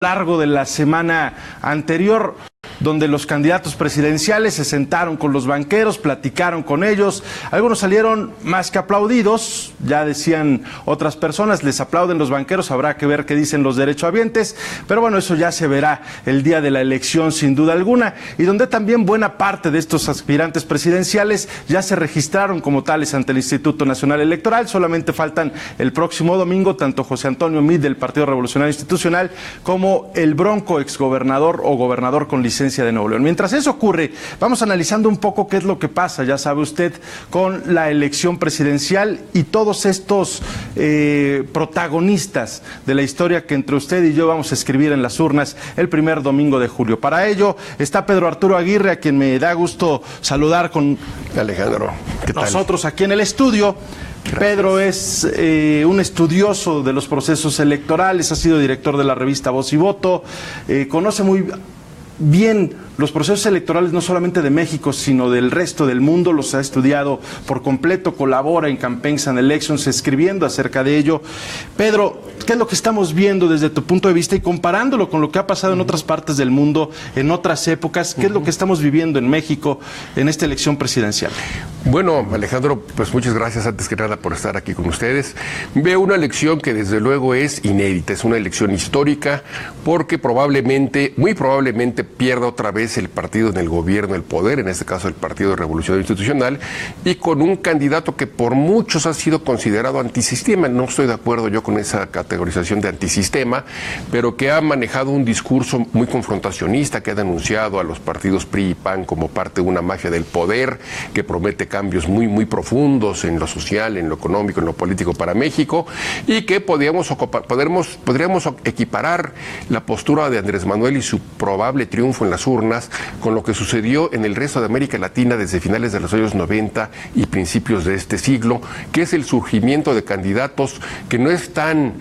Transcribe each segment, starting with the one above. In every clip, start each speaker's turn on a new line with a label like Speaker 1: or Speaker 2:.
Speaker 1: largo de la semana anterior, donde los candidatos presidenciales se sentaron con los banqueros, platicaron con ellos. Algunos salieron más que aplaudidos, ya decían otras personas, les aplauden los banqueros, habrá que ver qué dicen los derechohabientes, pero bueno, eso ya se verá el día de la elección sin duda alguna, y donde también buena parte de estos aspirantes presidenciales ya se registraron como tales ante el Instituto Nacional Electoral. Solamente faltan el próximo domingo tanto José Antonio Meade del Partido Revolucionario Institucional como el Bronco, exgobernador o gobernador con licencia de Nuevo León. Mientras eso ocurre, vamos analizando un poco qué es lo que pasa, ya sabe usted, con la elección presidencial y todos estos protagonistas de la historia que entre usted y yo vamos a escribir en las urnas el primer domingo de julio. Para ello está Pedro Arturo Aguirre, a quien me da gusto saludar con
Speaker 2: Alejandro, ¿qué tal?
Speaker 1: Nosotros aquí en el estudio. Gracias. Pedro es un estudioso de los procesos electorales, ha sido director de la revista Voz y Voto, conoce muy bien los procesos electorales no solamente de México, sino del resto del mundo, los ha estudiado por completo, colabora en Campaigns and Elections escribiendo acerca de ello. Pedro, ¿qué es lo que estamos viendo desde tu punto de vista y comparándolo con lo que ha pasado en otras partes del mundo, en otras épocas? ¿Qué es lo que estamos viviendo en México en esta elección presidencial?
Speaker 2: Bueno, Alejandro, pues muchas gracias antes que nada por estar aquí con ustedes. Veo una elección que desde luego es inédita, es una elección histórica porque muy probablemente pierda otra vez el partido en el gobierno, el poder, en este caso el Partido Revolucionario Institucional, y con un candidato que por muchos ha sido considerado antisistema. No estoy de acuerdo yo con esa categorización de antisistema, pero que ha manejado un discurso muy confrontacionista, que ha denunciado a los partidos PRI y PAN como parte de una mafia del poder, que promete cambios muy profundos en lo social, en lo económico, en lo político para México, y que podríamos equiparar la postura de Andrés Manuel y su probable triunfo en las urnas con lo que sucedió en el resto de América Latina desde finales de los años 90 y principios de este siglo, que es el surgimiento de candidatos que no están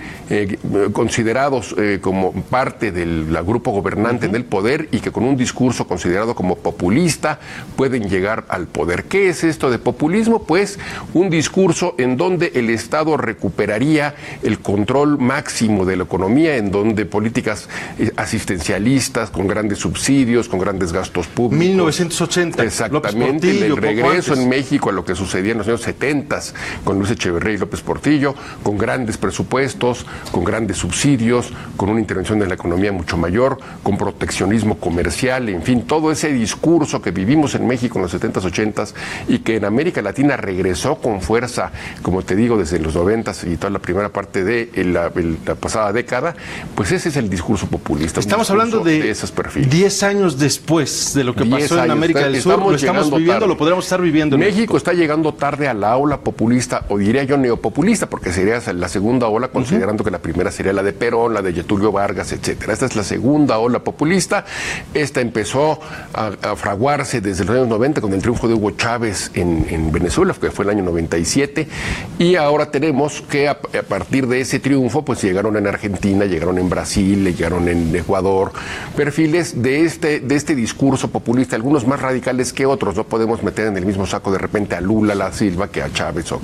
Speaker 2: considerados como parte del grupo gobernante en el poder y que con un discurso considerado como populista pueden llegar al poder. ¿Qué es esto de populismo? Pues un discurso en donde el Estado recuperaría el control máximo de la economía, en donde políticas asistencialistas con grandes subsidios, con grandes gastos públicos.
Speaker 1: 1980.
Speaker 2: Exactamente, el regreso en México a lo que sucedía en los años 70 con Luis Echeverría y López Portillo, con grandes presupuestos, con grandes subsidios, con una intervención en la economía mucho mayor, con proteccionismo comercial, en fin, todo ese discurso que vivimos en México en los 70s, 80s y que en América Latina regresó con fuerza, como te digo, desde los 90s y toda la primera parte de la pasada década, pues ese es el discurso populista.
Speaker 1: Estamos hablando de esos perfiles. 10 años después de lo que pasó en América del Sur, lo estamos viviendo, lo podríamos estar viviendo en
Speaker 2: México. Está llegando tarde a la ola populista, o diría yo neopopulista, porque sería la segunda ola, considerando que la primera sería la de Perón, la de Getúlio Vargas, etcétera. Esta es la segunda ola populista. Esta empezó a fraguarse desde los años 90 con el triunfo de Hugo Chávez en Venezuela, que fue el año 97, y ahora tenemos que a partir de ese triunfo, pues llegaron en Argentina, llegaron en Brasil, llegaron en Ecuador, perfiles de este discurso populista, algunos más radicales que otros. No podemos meter en el mismo saco de repente a Lula, a la Silva, que a Chávez o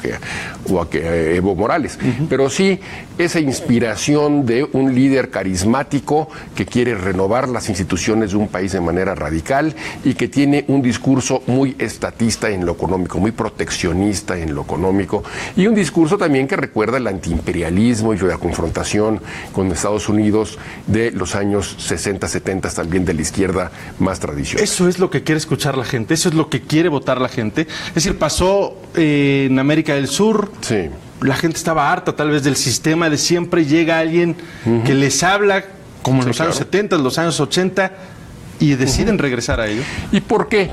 Speaker 2: a Evo Morales, pero sí esa inspiración de un líder carismático que quiere renovar las instituciones de un país de manera radical y que tiene un discurso muy estatista en lo económico, muy proteccionista en lo económico, y un discurso también que recuerda el antiimperialismo y la confrontación con Estados Unidos de los años 60, 70, también de la izquierda más tradicional.
Speaker 1: Eso es lo que quiere escuchar la gente, eso es lo que quiere votar la gente. Es decir, pasó en América del Sur.
Speaker 2: Sí.
Speaker 1: La gente estaba harta tal vez del sistema de siempre llega alguien que les habla como en los años 70, los años 80 y deciden regresar a ello.
Speaker 2: ¿Y por qué?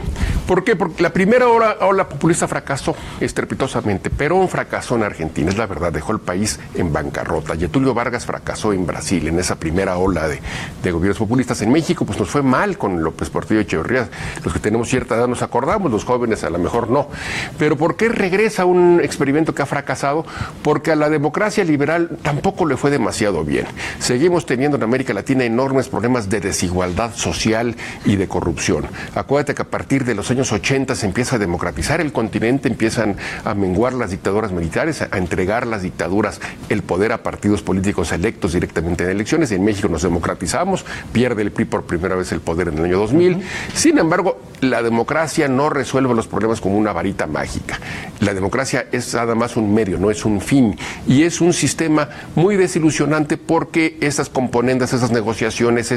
Speaker 2: ¿Por qué? Porque la primera ola populista fracasó estrepitosamente. Perón fracasó en Argentina, es la verdad, dejó el país en bancarrota. Getúlio Vargas fracasó en Brasil, en esa primera ola de gobiernos populistas. En México, pues nos fue mal con López Portillo y Echeverría. Los que tenemos cierta edad nos acordamos, los jóvenes a lo mejor no. Pero ¿por qué regresa un experimento que ha fracasado? Porque a la democracia liberal tampoco le fue demasiado bien. Seguimos teniendo en América Latina enormes problemas de desigualdad social y de corrupción. Acuérdate que a partir de los años años 80 se empieza a democratizar el continente, empiezan a menguar las dictaduras militares, a entregar las dictaduras el poder a partidos políticos electos directamente en elecciones. En México nos democratizamos, pierde el PRI por primera vez el poder en el año 2000. Sin embargo, la democracia no resuelve los problemas como una varita mágica. La democracia es nada más un medio, no es un fin. Y es un sistema muy desilusionante porque estas componendas, esas negociaciones,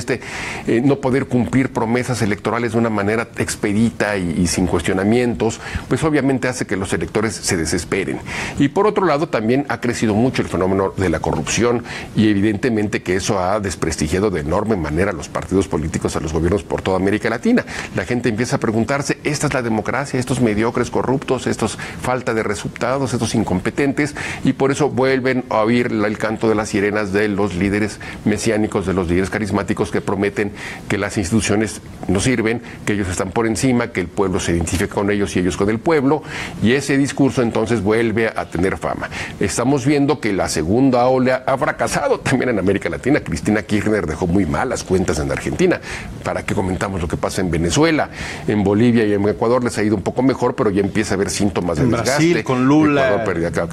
Speaker 2: no poder cumplir promesas electorales de una manera expedita y sin cuestionamientos, pues obviamente hace que los electores se desesperen. Y por otro lado, también ha crecido mucho el fenómeno de la corrupción y evidentemente que eso ha desprestigiado de enorme manera a los partidos políticos, a los gobiernos por toda América Latina. La gente empieza a preguntarse, ¿esta es la democracia? ¿Estos mediocres corruptos? ¿Estos falta de resultados? ¿Estos incompetentes? Y por eso vuelven a oír el canto de las sirenas de los líderes mesiánicos, de los líderes carismáticos que prometen que las instituciones no sirven, que ellos están por encima, que el pueblo se identifica con ellos y ellos con el pueblo, y ese discurso entonces vuelve a tener fama. Estamos viendo que la segunda ola ha fracasado también en América Latina. Cristina Kirchner dejó muy malas cuentas en Argentina. ¿Para qué comentamos lo que pasa en Venezuela? En Bolivia y en Ecuador les ha ido un poco mejor, pero ya empieza a haber síntomas de desgaste.
Speaker 1: En Brasil con Lula.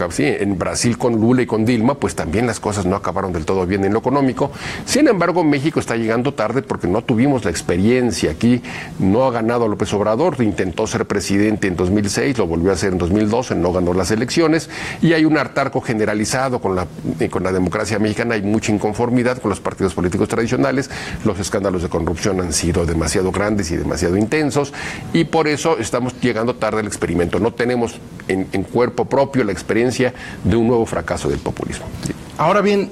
Speaker 2: Sí, en Brasil con Lula y con Dilma, pues también las cosas no acabaron del todo bien en lo económico. Sin embargo, México está llegando tarde porque no tuvimos la experiencia. Aquí no ha ganado López Obrador, intentó ser presidente en 2006, lo volvió a hacer en 2012, no ganó las elecciones, y hay un hartazgo generalizado con la democracia mexicana. Hay mucha inconformidad con los partidos políticos tradicionales. Los escándalos de corrupción han sido demasiado grandes y demasiado intensos, y por eso estamos llegando tarde al experimento. No tenemos en cuerpo propio la experiencia de un nuevo fracaso del populismo. Sí.
Speaker 1: Ahora bien,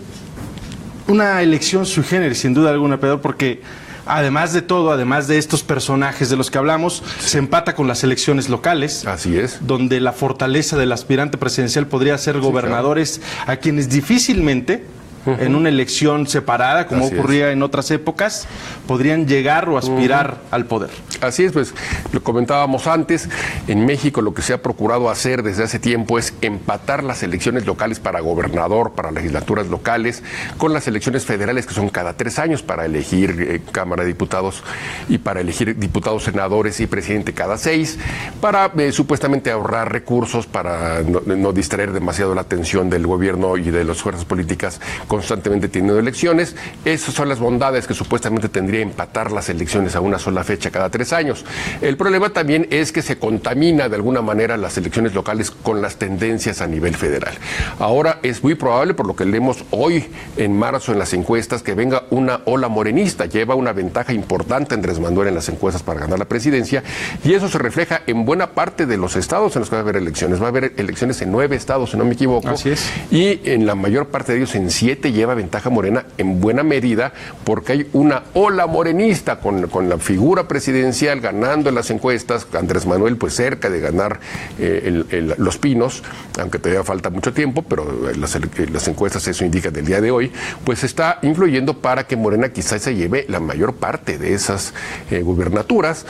Speaker 1: una elección sui generis, sin duda alguna, Pedro, porque además de todo, además de estos personajes de los que hablamos, se empata con las elecciones locales.
Speaker 2: Así es.
Speaker 1: Donde la fortaleza del aspirante presidencial podría ser gobernadores, a quienes difícilmente, en una elección separada, como ocurría en otras épocas, podrían llegar o aspirar al poder.
Speaker 2: Así es, pues lo comentábamos antes, en México lo que se ha procurado hacer desde hace tiempo es empatar las elecciones locales para gobernador, para legislaturas locales, con las elecciones federales que son cada 3 años para elegir Cámara de Diputados y para elegir diputados, senadores y presidente cada 6, para supuestamente ahorrar recursos, para no distraer demasiado la atención del gobierno y de las fuerzas políticas constantemente teniendo elecciones. Esas son las bondades que supuestamente tendría empatar las elecciones a una sola fecha cada 3 años. El problema también es que se contamina de alguna manera las elecciones locales con las tendencias a nivel federal. Ahora es muy probable, por lo que leemos hoy en marzo en las encuestas, que venga una ola morenista. Lleva una ventaja importante Andrés Manuel en las encuestas para ganar la presidencia, y eso se refleja en buena parte de los estados en los que va a haber elecciones. Va a haber elecciones en 9 estados, si no me equivoco.
Speaker 1: Así es.
Speaker 2: Y en la mayor parte de ellos, en 7, lleva ventaja Morena en buena medida, porque hay una ola morenista con la figura presidencial ganando en las encuestas. Andrés Manuel pues cerca de ganar Los Pinos, aunque todavía falta mucho tiempo, pero las encuestas eso indica del día de hoy, pues está influyendo para que Morena quizás se lleve la mayor parte de esas gubernaturas.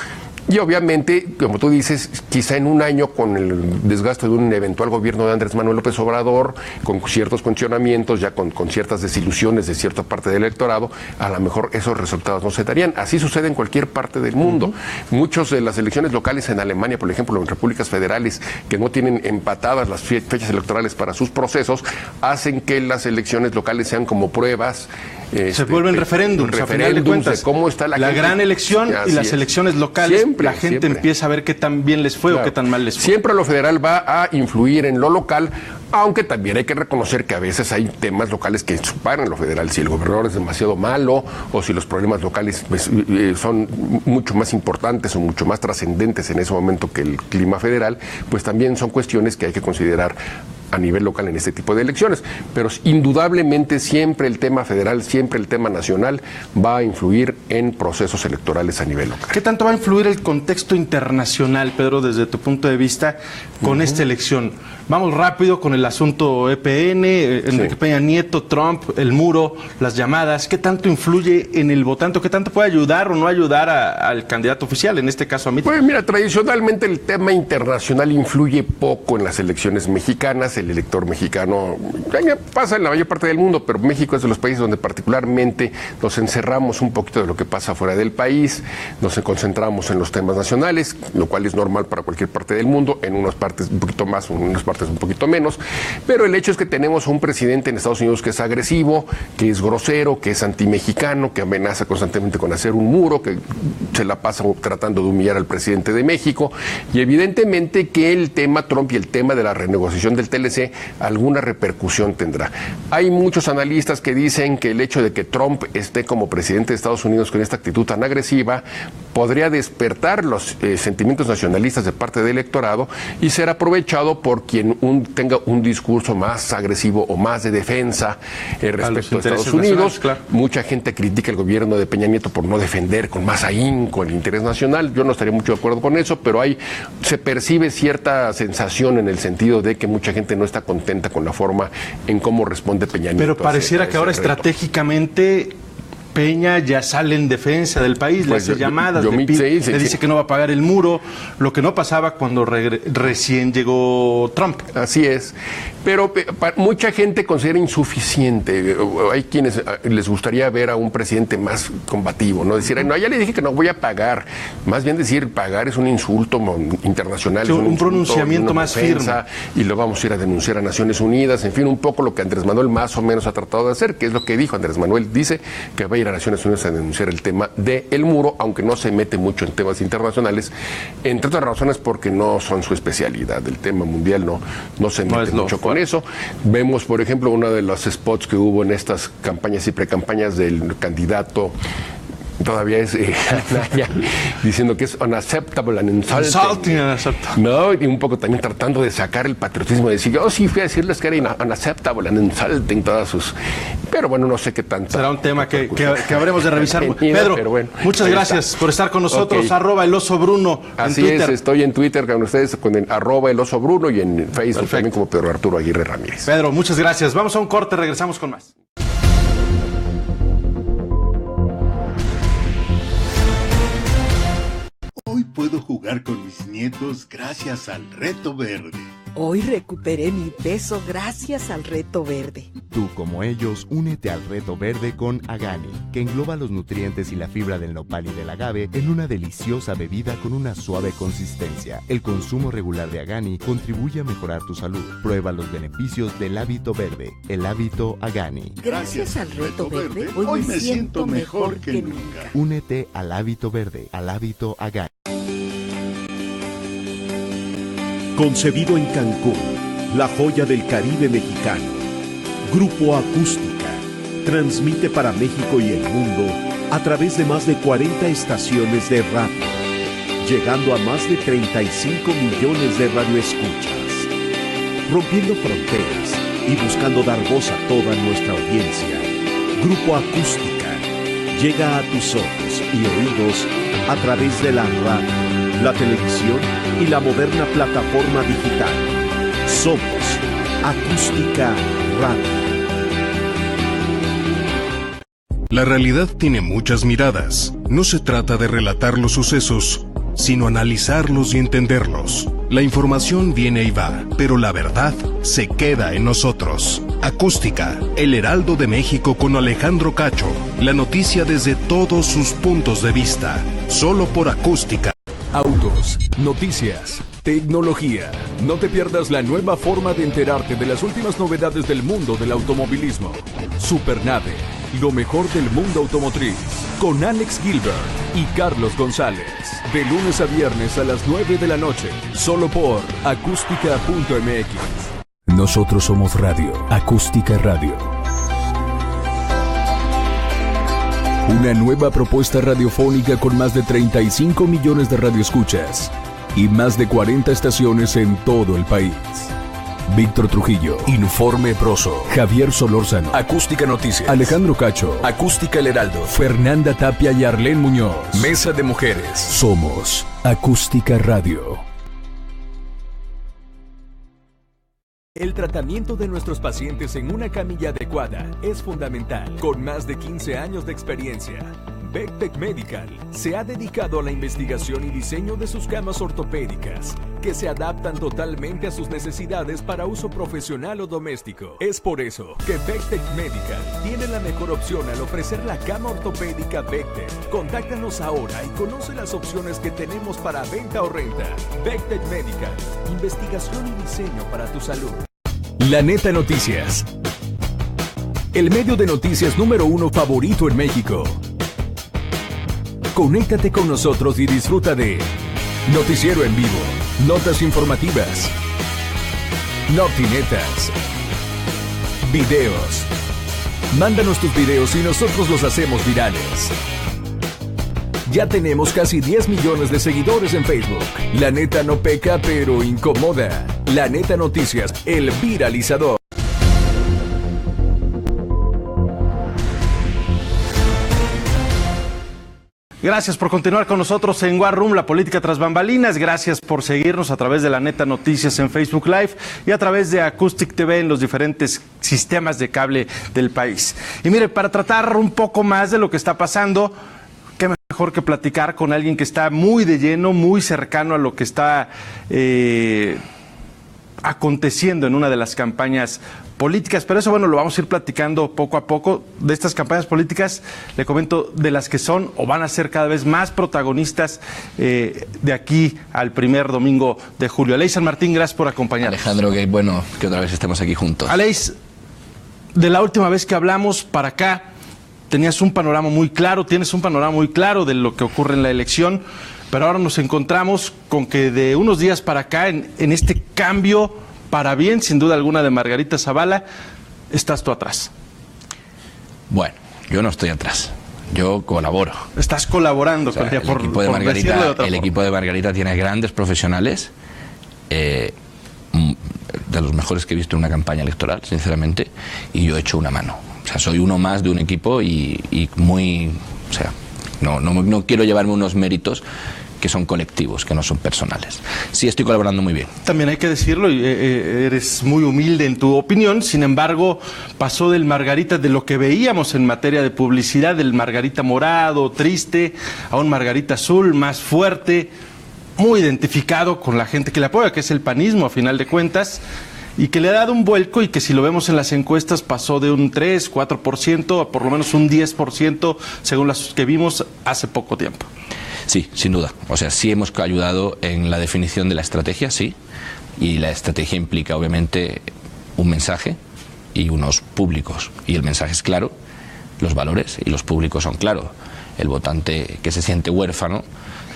Speaker 2: Y obviamente, como tú dices, quizá en un año con el desgaste de un eventual gobierno de Andrés Manuel López Obrador, con ciertos cuestionamientos, ya con ciertas desilusiones de cierta parte del electorado, a lo mejor esos resultados no se darían. Así sucede en cualquier parte del mundo. Muchas de las elecciones locales en Alemania, por ejemplo, en repúblicas federales, que no tienen empatadas las fechas electorales para sus procesos, hacen que las elecciones locales sean como pruebas.
Speaker 1: Se vuelven referéndums, a final de cuentas.
Speaker 2: De cómo está la gente.
Speaker 1: Gran elección y las elecciones locales, la gente empieza a ver qué tan bien les fue o qué tan mal les fue.
Speaker 2: Siempre lo federal va a influir en lo local, aunque también hay que reconocer que a veces hay temas locales que superan lo federal. Si el gobernador es demasiado malo o si los problemas locales pues, son mucho más importantes o mucho más trascendentes en ese momento que el clima federal, pues también son cuestiones que hay que considerar a nivel local en este tipo de elecciones. Pero indudablemente siempre el tema federal, siempre el tema nacional va a influir en procesos electorales a nivel local.
Speaker 1: ¿Qué tanto va a influir el contexto internacional, Pedro, desde tu punto de vista, con esta elección? Vamos rápido con el asunto EPN, Enrique Peña Nieto, Trump, el muro, las llamadas. ¿Qué tanto influye en el votante? ¿Qué tanto puede ayudar o no ayudar al candidato oficial, en este caso a mí?
Speaker 2: Pues mira, tradicionalmente el tema internacional influye poco en las elecciones mexicanas. El elector mexicano pasa en la mayor parte del mundo, pero México es de los países donde particularmente nos encerramos un poquito de lo que pasa fuera del país, nos concentramos en los temas nacionales, lo cual es normal para cualquier parte del mundo, en unas partes un poquito más, en unas partes un poquito menos, pero el hecho es que tenemos un presidente en Estados Unidos que es agresivo, que es grosero, que es antimexicano, que amenaza constantemente con hacer un muro, que se la pasa tratando de humillar al presidente de México, y evidentemente que el tema Trump y el tema de la renegociación del TLC alguna repercusión tendrá. Hay muchos analistas que dicen que el hecho de que Trump esté como presidente de Estados Unidos con esta actitud tan agresiva podría despertar los sentimientos nacionalistas de parte del electorado y ser aprovechado por quien tenga un discurso más agresivo o más de defensa respecto a Estados Unidos. Claro. Mucha gente critica el gobierno de Peña Nieto por no defender con más ahínco el interés nacional. Yo no estaría mucho de acuerdo con eso, pero se percibe cierta sensación en el sentido de que mucha gente no está contenta con la forma en cómo responde Peña Nieto.
Speaker 1: Pero pareciera que ahora estratégicamente Peña ya sale en defensa del país, pues le hace llamadas, le dice que no va a pagar el muro, lo que no pasaba cuando recién llegó Trump.
Speaker 2: Así es, pero mucha gente considera insuficiente. Hay quienes les gustaría ver a un presidente más combativo, ¿no? Decir, no, ya le dije que no voy a pagar. Más bien decir, pagar es un insulto internacional.
Speaker 1: Sí,
Speaker 2: es
Speaker 1: un pronunciamiento más firme.
Speaker 2: Y lo vamos a ir a denunciar a Naciones Unidas. En fin, un poco lo que Andrés Manuel más o menos ha tratado de hacer, que es lo que dijo Andrés Manuel. Dice que va a ir a Naciones Unidas a denunciar el tema del muro, aunque no se mete mucho en temas internacionales, entre otras razones porque no son su especialidad. El tema mundial no se mete mucho con eso. Vemos, por ejemplo, uno de los spots que hubo en estas campañas y precampañas del candidato todavía es diciendo que es unacceptable and insulting. No, y un poco también tratando de sacar el patriotismo, de decir, yo sí fui a decirles que era unacceptable and insulting todas sus... Pero bueno, no sé qué tanto.
Speaker 1: Será un tema que habremos de revisar. Pedro, muchas gracias por estar con nosotros. @ El Oso Bruno en Twitter.
Speaker 2: Es, estoy en Twitter con ustedes con el @ El Oso Bruno y en Facebook también como Pedro Arturo Aguirre Ramírez.
Speaker 1: Pedro, muchas gracias. Vamos a un corte, regresamos con más.
Speaker 3: Hoy puedo jugar con mis nietos gracias al Reto Verde.
Speaker 4: Hoy recuperé mi peso gracias al Reto Verde.
Speaker 5: Tú, como ellos, únete al Reto Verde con Agani, que engloba los nutrientes y la fibra del nopal y del agave en una deliciosa bebida con una suave consistencia. El consumo regular de Agani contribuye a mejorar tu salud. Prueba los beneficios del hábito verde, el hábito Agani.
Speaker 4: Gracias al Reto Verde, hoy me siento mejor que nunca.
Speaker 5: Únete al hábito verde, al hábito Agani.
Speaker 6: Concebido en Cancún, la joya del Caribe mexicano, Grupo Acústica transmite para México y el mundo a través de más de 40 estaciones de radio, llegando a más de 35 millones de radioescuchas, rompiendo fronteras y buscando dar voz a toda nuestra audiencia. Grupo Acústica llega a tus ojos y oídos a través de la radio, la televisión y la moderna plataforma digital. Somos Acústica Radio.
Speaker 7: La realidad tiene muchas miradas. No se trata de relatar los sucesos, sino analizarlos y entenderlos. La información viene y va, pero la verdad se queda en nosotros. Acústica, El Heraldo de México con Alejandro Cacho. La noticia desde todos sus puntos de vista. Solo por Acústica.
Speaker 8: Autos, noticias, tecnología. No te pierdas la nueva forma de enterarte de las últimas novedades del mundo del automovilismo. Supernave, lo mejor del mundo automotriz. Con Alex Gilbert y Carlos González. De lunes a viernes a las 9 de la noche. Solo por acústica.mx.
Speaker 9: Nosotros somos radio. Acústica Radio. Una nueva propuesta radiofónica con más de 35 millones de radioescuchas y más de 40 estaciones en todo el país. Víctor Trujillo, Informe Proso, Javier Solórzano, Acústica Noticias, Alejandro Cacho, Acústica El Heraldo, Fernanda Tapia y Arlén Muñoz, Mesa de Mujeres. Somos Acústica Radio.
Speaker 8: El tratamiento de nuestros pacientes en una camilla adecuada es fundamental. Con más de 15 años de experiencia, Vectec Medical se ha dedicado a la investigación y diseño de sus camas ortopédicas, que se adaptan totalmente a sus necesidades para uso profesional o doméstico. Es por eso que Vectec Medical tiene la mejor opción al ofrecer la cama ortopédica Vectec. Contáctanos ahora y conoce las opciones que tenemos para venta o renta. Vectec Medical, investigación y diseño para tu salud.
Speaker 9: La Neta Noticias. El medio de noticias número 1 favorito en México. Conéctate con nosotros y disfruta de Noticiero en vivo, notas informativas, Notinetas, videos. Mándanos tus videos y nosotros los hacemos virales. Ya tenemos casi 10 millones de seguidores en Facebook. La neta no peca, pero incomoda. La Neta Noticias, el viralizador.
Speaker 1: Gracias por continuar con nosotros en War Room, la política tras bambalinas. Gracias por seguirnos a través de La Neta Noticias en Facebook Live y a través de Acoustic TV en los diferentes sistemas de cable del país. Y mire, para tratar un poco más de lo que está pasando, qué mejor que platicar con alguien que está muy de lleno, muy cercano a lo que está aconteciendo en una de las campañas políticas, pero eso, bueno, lo vamos a ir platicando poco a poco. De estas campañas políticas, le comento de las que son o van a ser cada vez más protagonistas de aquí al primer domingo de julio. Aleix San Martín, gracias por acompañarnos.
Speaker 10: Alejandro, qué bueno que otra vez estemos aquí juntos.
Speaker 1: Aleix, de la última vez que hablamos para acá, tenías un panorama muy claro, tienes un panorama muy claro de lo que ocurre en la elección, pero ahora nos encontramos con que de unos días para acá, en este cambio para bien, sin duda alguna, de Margarita Zavala, estás tú atrás.
Speaker 10: Bueno, yo no estoy atrás, yo colaboro.
Speaker 1: Estás colaborando, o sea,
Speaker 10: el equipo de Margarita, el equipo de Margarita tiene grandes profesionales, de los mejores que he visto en una campaña electoral, sinceramente, y yo he hecho una mano. O sea, soy uno más de un equipo y muy... O sea, no quiero llevarme unos méritos que son colectivos, que no son personales. Sí, estoy colaborando muy bien.
Speaker 1: También hay que decirlo, eres muy humilde en tu opinión, sin embargo, pasó del Margarita, de lo que veíamos en materia de publicidad, del Margarita morado, triste, a un Margarita azul, más fuerte, muy identificado con la gente que le apoya, que es el panismo, a final de cuentas, y que le ha dado un vuelco y que si lo vemos en las encuestas pasó de un 3, 4% a por lo menos un 10%, según las que vimos hace poco tiempo.
Speaker 10: Sí, sin duda. O sea, sí hemos ayudado en la definición de la estrategia, sí. Y la estrategia implica, obviamente, un mensaje y unos públicos. Y el mensaje es claro, los valores y los públicos son claros. El votante que se siente huérfano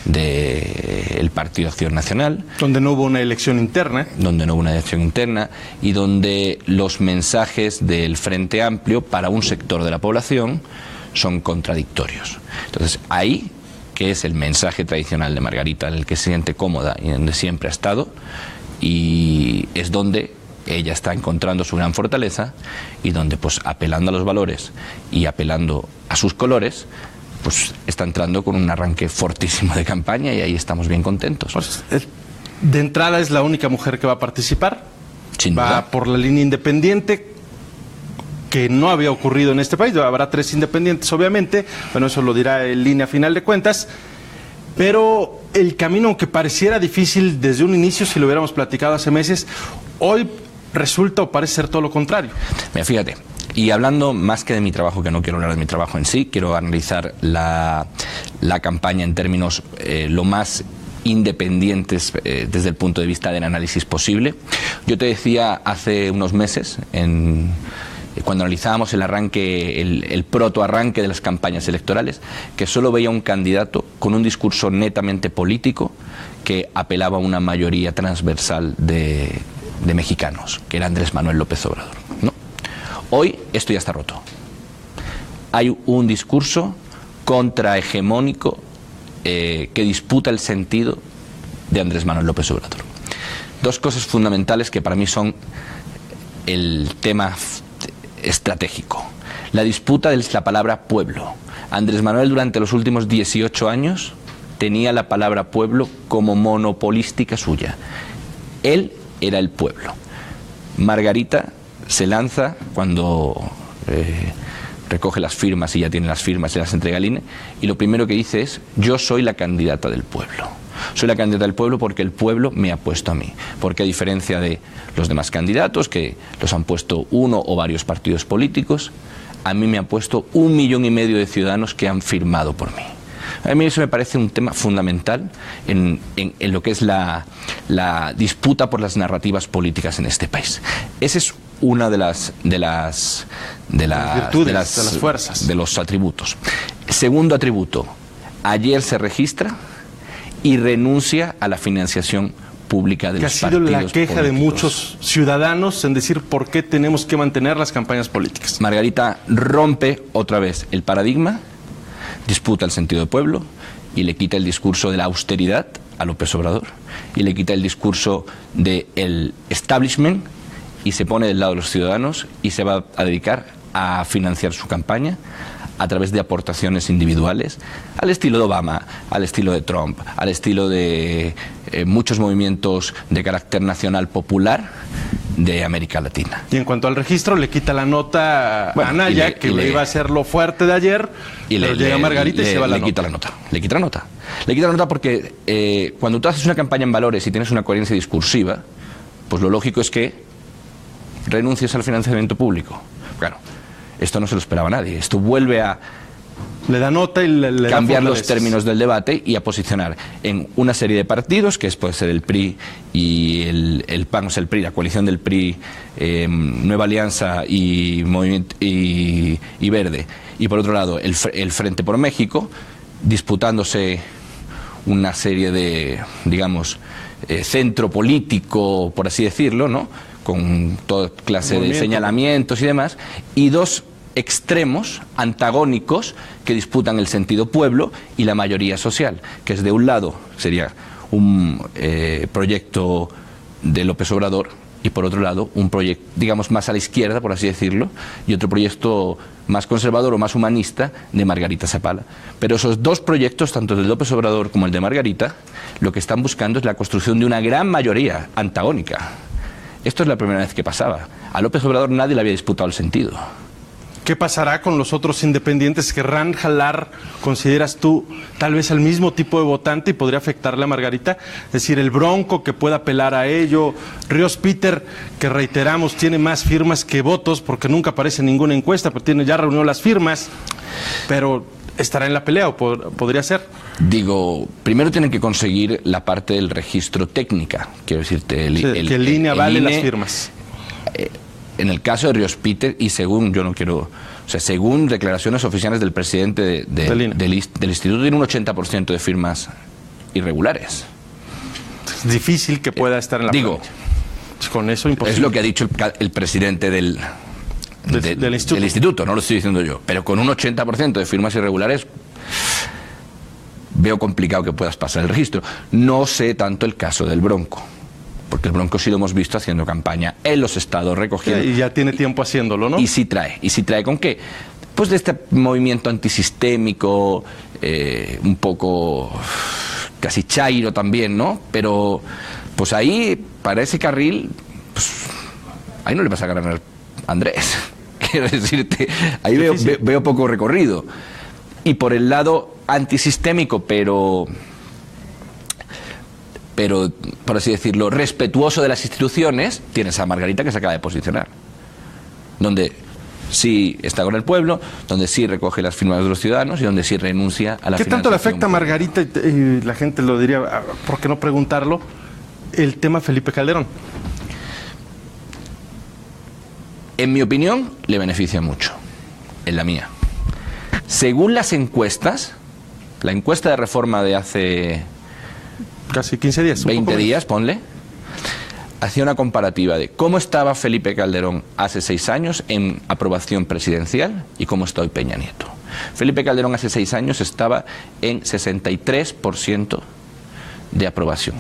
Speaker 10: del Partido Acción Nacional.
Speaker 1: Donde no hubo una elección interna.
Speaker 10: Donde no hubo una elección interna y donde los mensajes del Frente Amplio para un sector de la población son contradictorios. Entonces, ahí, que es el mensaje tradicional de Margarita, en el que se siente cómoda y donde siempre ha estado, y es donde ella está encontrando su gran fortaleza y donde, pues, apelando a los valores y apelando a sus colores, pues está entrando con un arranque fortísimo de campaña y ahí estamos bien contentos.
Speaker 1: Pues, de entrada es la única mujer que va a participar.
Speaker 10: Sin duda.
Speaker 1: Va por la línea independiente, que no había ocurrido en este país. Habrá 3 independientes, obviamente. Bueno, eso lo dirá el INE a final de cuentas. Pero el camino, aunque pareciera difícil desde un inicio, si lo hubiéramos platicado hace meses, hoy resulta o parece ser todo lo contrario.
Speaker 10: Mira, fíjate, y hablando más que de mi trabajo, que no quiero hablar de mi trabajo en sí, quiero analizar la campaña en términos lo más independientes desde el punto de vista del análisis posible. Yo te decía hace unos meses, cuando analizábamos el arranque, el protoarranque de las campañas electorales, que solo veía un candidato con un discurso netamente político que apelaba a una mayoría transversal de mexicanos, que era Andrés Manuel López Obrador, ¿no? Hoy esto ya está roto. Hay un discurso contrahegemónico que disputa el sentido de Andrés Manuel López Obrador. Dos cosas fundamentales que para mí son el tema estratégico. La disputa de la palabra pueblo. Andrés Manuel durante los últimos 18 años tenía la palabra pueblo como monopolística suya. Él era el pueblo. Margarita se lanza cuando recoge las firmas y ya tiene las firmas y las entrega al INE, y lo primero que dice es: yo soy la candidata del pueblo. Soy la candidata del pueblo porque el pueblo me ha puesto a mí. Porque a diferencia de los demás candidatos, que los han puesto uno o varios partidos políticos, a mí me ha puesto 1,5 millones de ciudadanos que han firmado por mí. A mí eso me parece un tema fundamental en lo que es la disputa por las narrativas políticas en este país. Esa es una de las
Speaker 1: virtudes, de las fuerzas,
Speaker 10: de los atributos. Segundo atributo: ayer se registra y renuncia a la financiación pública de los partidos políticos. Que ha sido la queja de muchos ciudadanos en decir por qué tenemos que mantener las campañas políticas. Margarita rompe otra vez el paradigma, disputa el sentido del pueblo y le quita el discurso de la austeridad a López Obrador y le quita el discurso del establishment y se pone del lado de los ciudadanos y se va a dedicar a financiar su campaña a través de aportaciones individuales, al estilo de Obama, al estilo de Trump, al estilo de muchos movimientos de carácter nacional popular de América Latina. Y en cuanto al registro, le quita la nota a Anaya, que iba a ser lo fuerte de ayer, pero llega Margarita y se va la nota. Le quita la nota. Le quita la nota porque cuando tú haces una campaña en valores y tienes una coherencia discursiva, pues lo lógico es que renuncies al financiamiento público. Claro, esto no se lo esperaba nadie. Esto vuelve a le da nota y le cambiar los términos del debate y a posicionar en una serie de partidos, que puede ser el PRI y el PAN, o sea, el PRI, la coalición del PRI, Nueva Alianza y Verde, y por otro lado el Frente por México, disputándose una serie de, digamos, centro político, por así decirlo, ¿no?, con toda clase de señalamientos y demás, y dos extremos antagónicos que disputan el sentido pueblo y la mayoría social, que es, de un lado sería un proyecto de López Obrador y por otro lado un proyecto, digamos, más a la izquierda, por así decirlo, y otro proyecto más conservador o más humanista de Margarita Zavala. Pero esos dos proyectos, tanto el de López Obrador como el de Margarita, lo que están buscando es la construcción de una gran mayoría antagónica. Esto es la primera vez que pasaba. A López Obrador nadie le había disputado el sentido. ¿Qué pasará con los otros independientes? ¿Querrán jalar, consideras tú, tal vez al mismo tipo de votante y podría afectarle a Margarita? Es decir, el Bronco, que pueda apelar a ello, Ríos Peter, que reiteramos tiene más firmas que votos porque nunca aparece en ninguna encuesta, pero ya reunió las firmas, pero ¿estará en la pelea o podría ser? Digo, primero tienen que conseguir la parte del registro técnica, quiero decirte, que el INE avale las firmas. En el caso de Ríos Peter, y según según declaraciones oficiales del presidente del instituto, tiene un 80% de firmas irregulares. Es difícil que pueda estar en la plancha. Con eso imposible. Es lo que ha dicho el presidente del instituto, no lo estoy diciendo yo, pero con un 80% de firmas irregulares veo complicado que puedas pasar el registro. No sé tanto el caso del Bronco, porque el Bronco sí lo hemos visto haciendo campaña en los estados, recogiendo. Y ya tiene tiempo haciéndolo, ¿no? Y sí trae con qué. Pues de este movimiento antisistémico, un poco casi chairo también, ¿no? Pero pues ahí, para ese carril, pues ahí no le vas a ganar a Andrés. Quiero decirte, ahí veo poco recorrido. Y por el lado antisistémico, pero por así decirlo, respetuoso de las instituciones, tienes a Margarita, que se acaba de posicionar, donde sí está con el pueblo, donde sí recoge las firmas de los ciudadanos y donde sí renuncia a la financiación. ¿Qué tanto le afecta a Margarita, y la gente lo diría, por qué no preguntarlo, el tema Felipe Calderón? En mi opinión, le beneficia mucho, en la mía. Según las encuestas, la encuesta de Reforma de hace casi 15 días, 20 días, ponle, hacía una comparativa de cómo estaba Felipe Calderón hace 6 años en aprobación presidencial y cómo está hoy Peña Nieto. Felipe Calderón hace 6 años estaba en 63% de aprobación.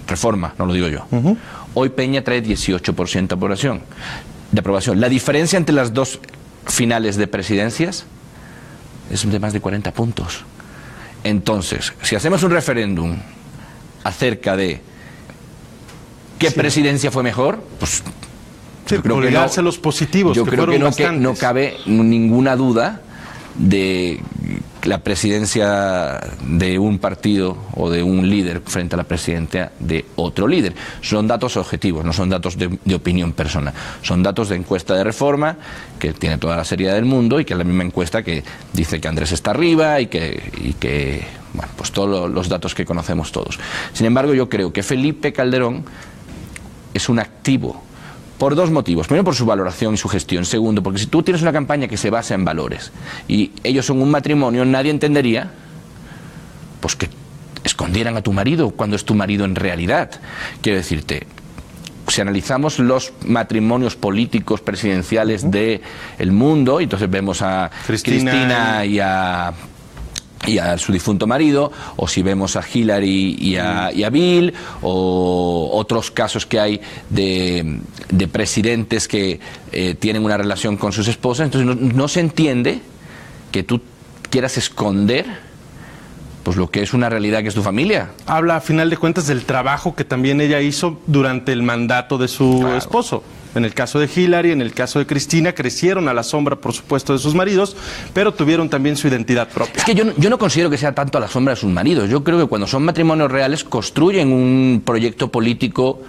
Speaker 10: Reforma, no lo digo yo. Hoy Peña trae 18% de aprobación. La diferencia entre las dos finales de presidencias es de más de 40 puntos. Entonces, si hacemos un referéndum acerca de qué presidencia fue mejor, pues
Speaker 1: Sí, olvidarse los positivos.
Speaker 10: Yo creo que no cabe ninguna duda de la presidencia de un partido o de un líder frente a la presidencia de otro líder. Son datos objetivos, no son datos de opinión personal. Son datos de encuesta de Reforma, que tiene toda la seriedad del mundo, y que es la misma encuesta que dice que Andrés está arriba y que bueno, pues todos los datos que conocemos todos. Sin embargo, yo creo que Felipe Calderón es un activo por dos motivos. Primero, por su valoración y su gestión. Segundo, porque si tú tienes una campaña que se basa en valores y ellos son un matrimonio, nadie entendería pues que escondieran a tu marido cuando es tu marido en realidad. Quiero decirte, si analizamos los matrimonios políticos presidenciales del mundo, entonces vemos a Cristina y a su difunto marido, o si vemos a Hillary y a Bill, o otros casos que hay de presidentes que tienen una relación con sus esposas. Entonces no se entiende que tú quieras esconder pues lo que es una realidad que es tu familia.
Speaker 1: Habla a final de cuentas del trabajo que también ella hizo durante el mandato de su esposo. En el caso de Hillary, en el caso de Cristina, crecieron a la sombra, por supuesto, de sus maridos, pero tuvieron también su identidad propia.
Speaker 10: Es que yo no considero que sea tanto a la sombra de sus maridos. Yo creo que cuando son matrimonios reales construyen un proyecto político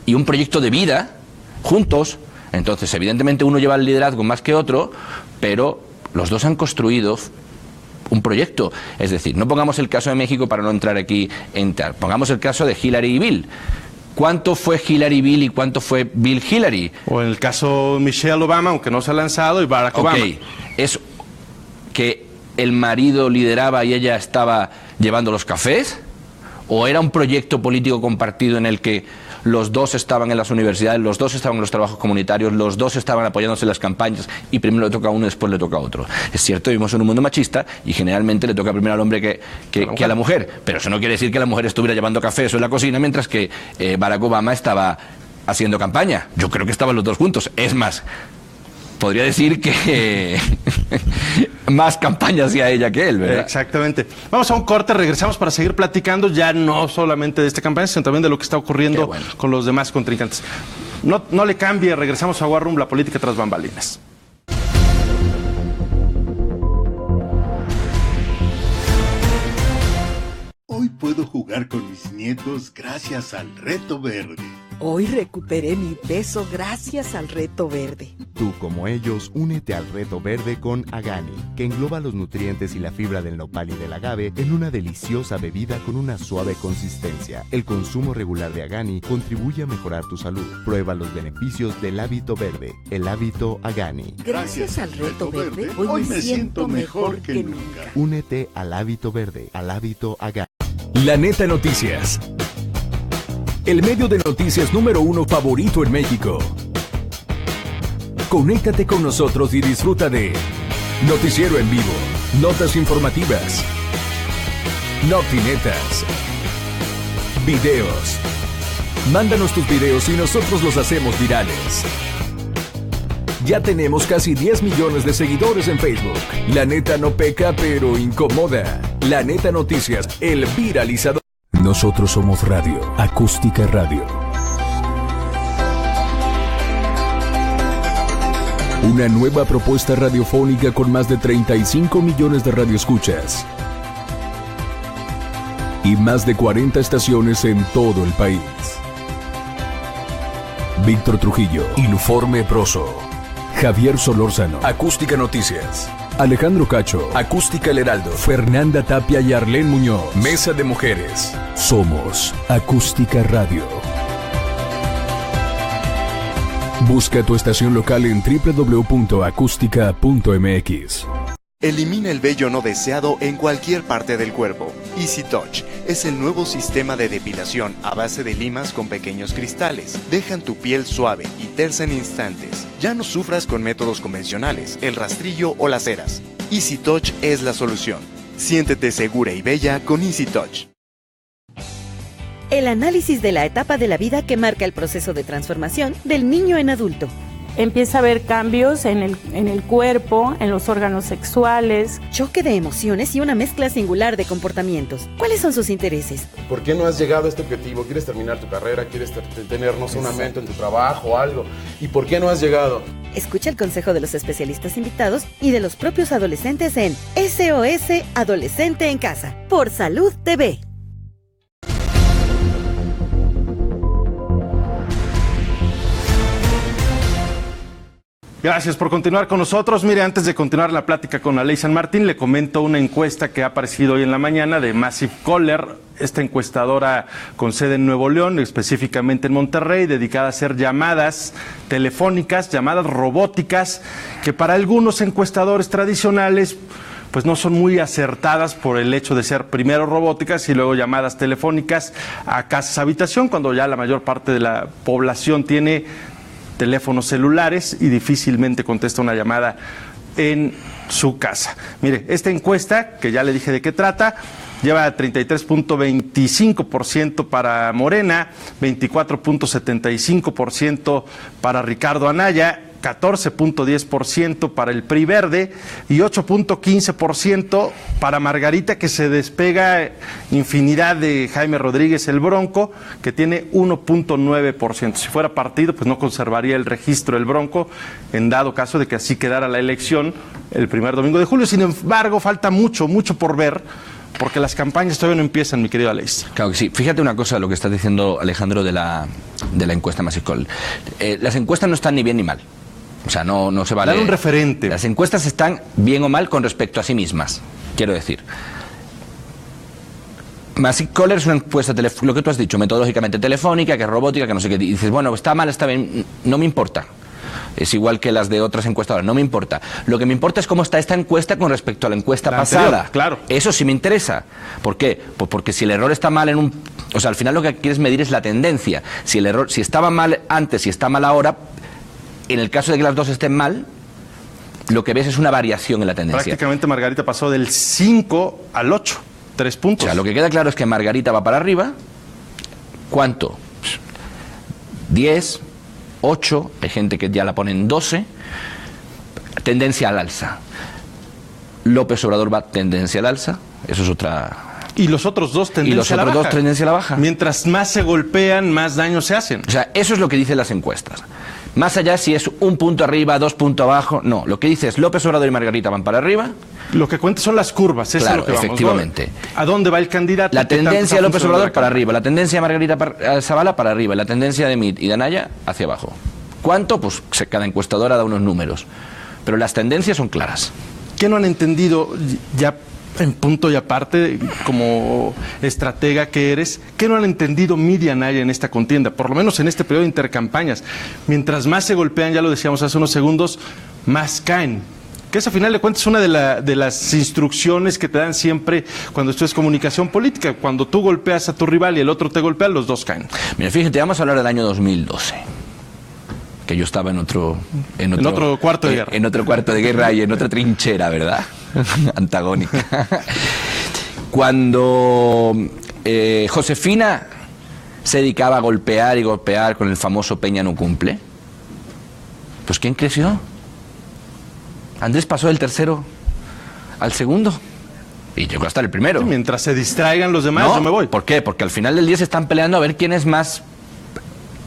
Speaker 10: y un proyecto de vida juntos. Entonces, evidentemente, uno lleva el liderazgo más que otro, pero los dos han construido un proyecto. Es decir, no pongamos el caso de México para no entrar aquí en tal. Pongamos el caso de Hillary y Bill. ¿Cuánto fue Hillary Bill y cuánto fue Bill Hillary?
Speaker 1: O en el caso de Michelle Obama, aunque no se ha lanzado, y Barack Obama.
Speaker 10: ¿Es que el marido lideraba y ella estaba llevando los cafés? ¿O era un proyecto político compartido en el que los dos estaban en las universidades, los dos estaban en los trabajos comunitarios, los dos estaban apoyándose en las campañas y primero le toca a uno y después le toca a otro? Es cierto, vivimos en un mundo machista y generalmente le toca primero al hombre que a la mujer, pero eso no quiere decir que la mujer estuviera llevando café o en la cocina mientras que Barack Obama estaba haciendo campaña. Yo creo que estaban los dos juntos. Es más, podría decir que más campaña hacía ella que él, ¿verdad?
Speaker 1: Exactamente. Vamos a un corte, regresamos para seguir platicando ya no solamente de esta campaña, sino también de lo que está ocurriendo con los demás contrincantes. No le cambie, regresamos a War Room, la política tras bambalinas.
Speaker 3: Hoy puedo jugar con mis nietos gracias al Reto Verde.
Speaker 4: Hoy recuperé mi peso gracias al Reto Verde.
Speaker 5: Tú, como ellos, únete al Reto Verde con Agani, que engloba los nutrientes y la fibra del nopal y del agave en una deliciosa bebida con una suave consistencia. El consumo regular de Agani contribuye a mejorar tu salud. Prueba los beneficios del hábito verde, el hábito Agani.
Speaker 4: Gracias al Reto Verde, hoy me siento mejor que nunca.
Speaker 5: Únete al hábito verde, al hábito Agani.
Speaker 8: La Neta Noticias. El medio de noticias número 1 favorito en México. Conéctate con nosotros y disfruta de Noticiero en vivo, notas informativas, Notinetas, videos. Mándanos tus videos y nosotros los hacemos virales. Ya tenemos casi 10 millones de seguidores en Facebook. La Neta no peca, pero incomoda. La Neta Noticias, el viralizador.
Speaker 9: Nosotros somos Radio, Acústica Radio. Una nueva propuesta radiofónica con más de 35 millones de radioescuchas y más de 40 estaciones en todo el país. Víctor Trujillo, Informe Proso. Javier Solórzano, Acústica Noticias. Alejandro Cacho, Acústica El Heraldo. Fernanda Tapia y Arlén Muñoz, Mesa de Mujeres. Somos Acústica Radio. Busca tu estación local en www.acústica.mx.
Speaker 11: Elimina el vello no deseado en cualquier parte del cuerpo. Easy Touch es el nuevo sistema de depilación a base de limas con pequeños cristales. Dejan tu piel suave y tersa en instantes. Ya no sufras con métodos convencionales, el rastrillo o las ceras. Easy Touch es la solución. Siéntete segura y bella con Easy Touch.
Speaker 12: El análisis de la etapa de la vida que marca el proceso de transformación del niño en adulto. empieza a haber cambios en el cuerpo, en los órganos sexuales.
Speaker 4: Choque de emociones y una mezcla singular de comportamientos. ¿Cuáles son sus intereses?
Speaker 13: ¿Por qué no has llegado a este objetivo? ¿Quieres terminar tu carrera? ¿Quieres tener, no sé, un aumento en tu trabajo o algo? ¿Y por qué no has llegado?
Speaker 4: Escucha el consejo de los especialistas invitados y de los propios adolescentes en SOS Adolescente en Casa, por Salud TV.
Speaker 1: Gracias por continuar con nosotros. Mire, antes de continuar la plática con Aley San Martín, le comento una encuesta que ha aparecido hoy en la mañana de Massive Caller, esta encuestadora con sede en Nuevo León, específicamente en Monterrey, dedicada a hacer llamadas telefónicas, llamadas robóticas, que para algunos encuestadores tradicionales pues no son muy acertadas por el hecho de ser primero robóticas y luego llamadas telefónicas a casas habitación, cuando ya la mayor parte de la población tiene teléfonos celulares y difícilmente contesta una llamada en su casa. Mire, esta encuesta, que ya le dije de qué trata, lleva 33.25% para Morena, 24.75% para Ricardo Anaya, 14.10% para el PRI Verde y 8.15% para Margarita, que se despega infinidad de Jaime Rodríguez el Bronco, que tiene 1.9%. Si fuera partido, pues no conservaría el registro el Bronco, en dado caso de que así quedara la elección el primer domingo de julio. Sin embargo, falta mucho por ver, porque las campañas todavía no empiezan, mi querido Aleix.
Speaker 10: Claro que sí. Fíjate una cosa, lo que estás diciendo, Alejandro, de la encuesta Massive Caller. Las encuestas no están ni bien ni mal. O sea, no se vale.
Speaker 1: Dar un referente.
Speaker 10: Las encuestas están bien o mal con respecto a sí mismas, quiero decir. Massive Caller es una encuesta, lo que tú has dicho, metodológicamente telefónica, que es robótica, que no sé qué. Y dices, bueno, está mal, está bien, no me importa. Es igual que las de otras encuestadoras, no me importa. Lo que me importa es cómo está esta encuesta con respecto a la encuesta pasada.
Speaker 1: Anterior, claro.
Speaker 10: Eso sí me interesa. ¿Por qué? Pues porque si el error está mal en un... O sea, al final lo que quieres medir es la tendencia. Si el error, si estaba mal antes y está mal ahora, en el caso de que las dos estén mal, lo que ves es una variación en la tendencia.
Speaker 1: Prácticamente Margarita pasó del 5 al 8, 3 puntos.
Speaker 10: O sea, lo que queda claro es que Margarita va para arriba. ¿Cuánto? 10, 8, hay gente que ya la pone en 12. Tendencia al alza. López Obrador va tendencia al alza. Eso es otra...
Speaker 1: Y los otros dos tendencia a la baja.
Speaker 10: Y los otros dos tendencia a la baja.
Speaker 1: Mientras más se golpean, más daño se hacen.
Speaker 10: O sea, eso es lo que dicen las encuestas. Más allá si es un punto arriba, 2 puntos abajo, no. Lo que dice es López Obrador y Margarita van para arriba.
Speaker 1: Lo que cuenta son las curvas, eso
Speaker 10: claro,
Speaker 1: es lo que
Speaker 10: efectivamente.
Speaker 1: Vamos. ¿A dónde va el candidato?
Speaker 10: La tendencia de López Obrador para arriba, la tendencia de Margarita Zavala para arriba, la tendencia de Mit y de Anaya hacia abajo. ¿Cuánto? Pues cada encuestadora da unos números. Pero las tendencias son claras.
Speaker 1: ¿Qué no han entendido ya en punto y aparte, como estratega que eres, qué no han entendido Mit y Anaya en esta contienda? Por lo menos en este periodo de intercampañas. Mientras más se golpean, ya lo decíamos hace unos segundos, más caen. Que esa, a final de cuentas, es una de las instrucciones que te dan siempre cuando estudias comunicación política. Cuando tú golpeas a tu rival y el otro te golpea, los dos caen.
Speaker 10: Mira, fíjate, vamos a hablar del año 2012. Que yo estaba en otro
Speaker 1: cuarto de guerra.
Speaker 10: En otro cuarto de guerra y en otra trinchera, ¿verdad? Antagónica. Cuando Josefina se dedicaba a golpear y golpear con el famoso Peña no cumple, pues ¿quién creció? Andrés pasó del tercero al segundo y llegó hasta el primero.
Speaker 1: Sí, mientras se distraigan los demás, yo me voy.
Speaker 10: ¿Por qué? Porque al final del día se están peleando a ver quién es más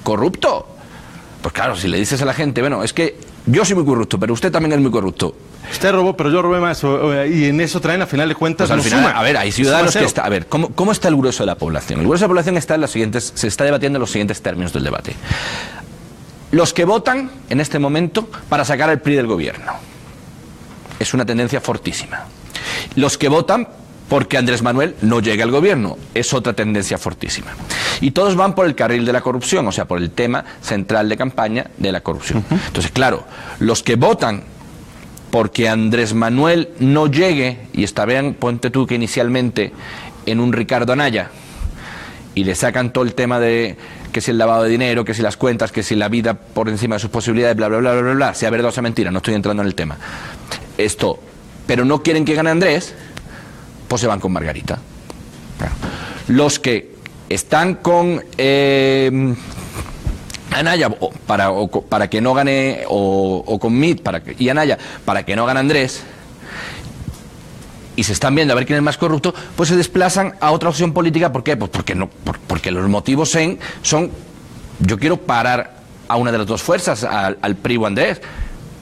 Speaker 10: corrupto. Pues claro, si le dices a la gente, bueno, es que yo soy muy corrupto, pero usted también es muy corrupto.
Speaker 1: Usted robó, pero yo robé más, y en eso traen, a final de cuentas,
Speaker 10: pues al final, a ver, hay ciudadanos que está... A ver, ¿cómo está el grueso de la población? El grueso de la población está en las siguientes, se está debatiendo en los siguientes términos del debate. Los que votan, en este momento, para sacar al PRI del gobierno. Es una tendencia fortísima. Los que votan porque Andrés Manuel no llega al gobierno, es otra tendencia fortísima. Y todos van por el carril de la corrupción, o sea, por el tema central de campaña de la corrupción. Entonces, claro, los que votan porque Andrés Manuel no llegue, y vean, ponte tú que inicialmente en un Ricardo Anaya, y le sacan todo el tema de que si el lavado de dinero, que si las cuentas, que si la vida por encima de sus posibilidades, bla, bla, bla, bla, bla, bla, sea verdad o sea mentira, no estoy entrando en el tema. Esto, pero no quieren que gane Andrés, pues se van con Margarita. Los que están con Anaya para que no gane, o con Mit y Anaya para que no gane Andrés, y se están viendo a ver quién es más corrupto, pues se desplazan a otra opción política. ¿Por qué? Pues porque los motivos son yo quiero parar a una de las dos fuerzas, al PRI o Andrés,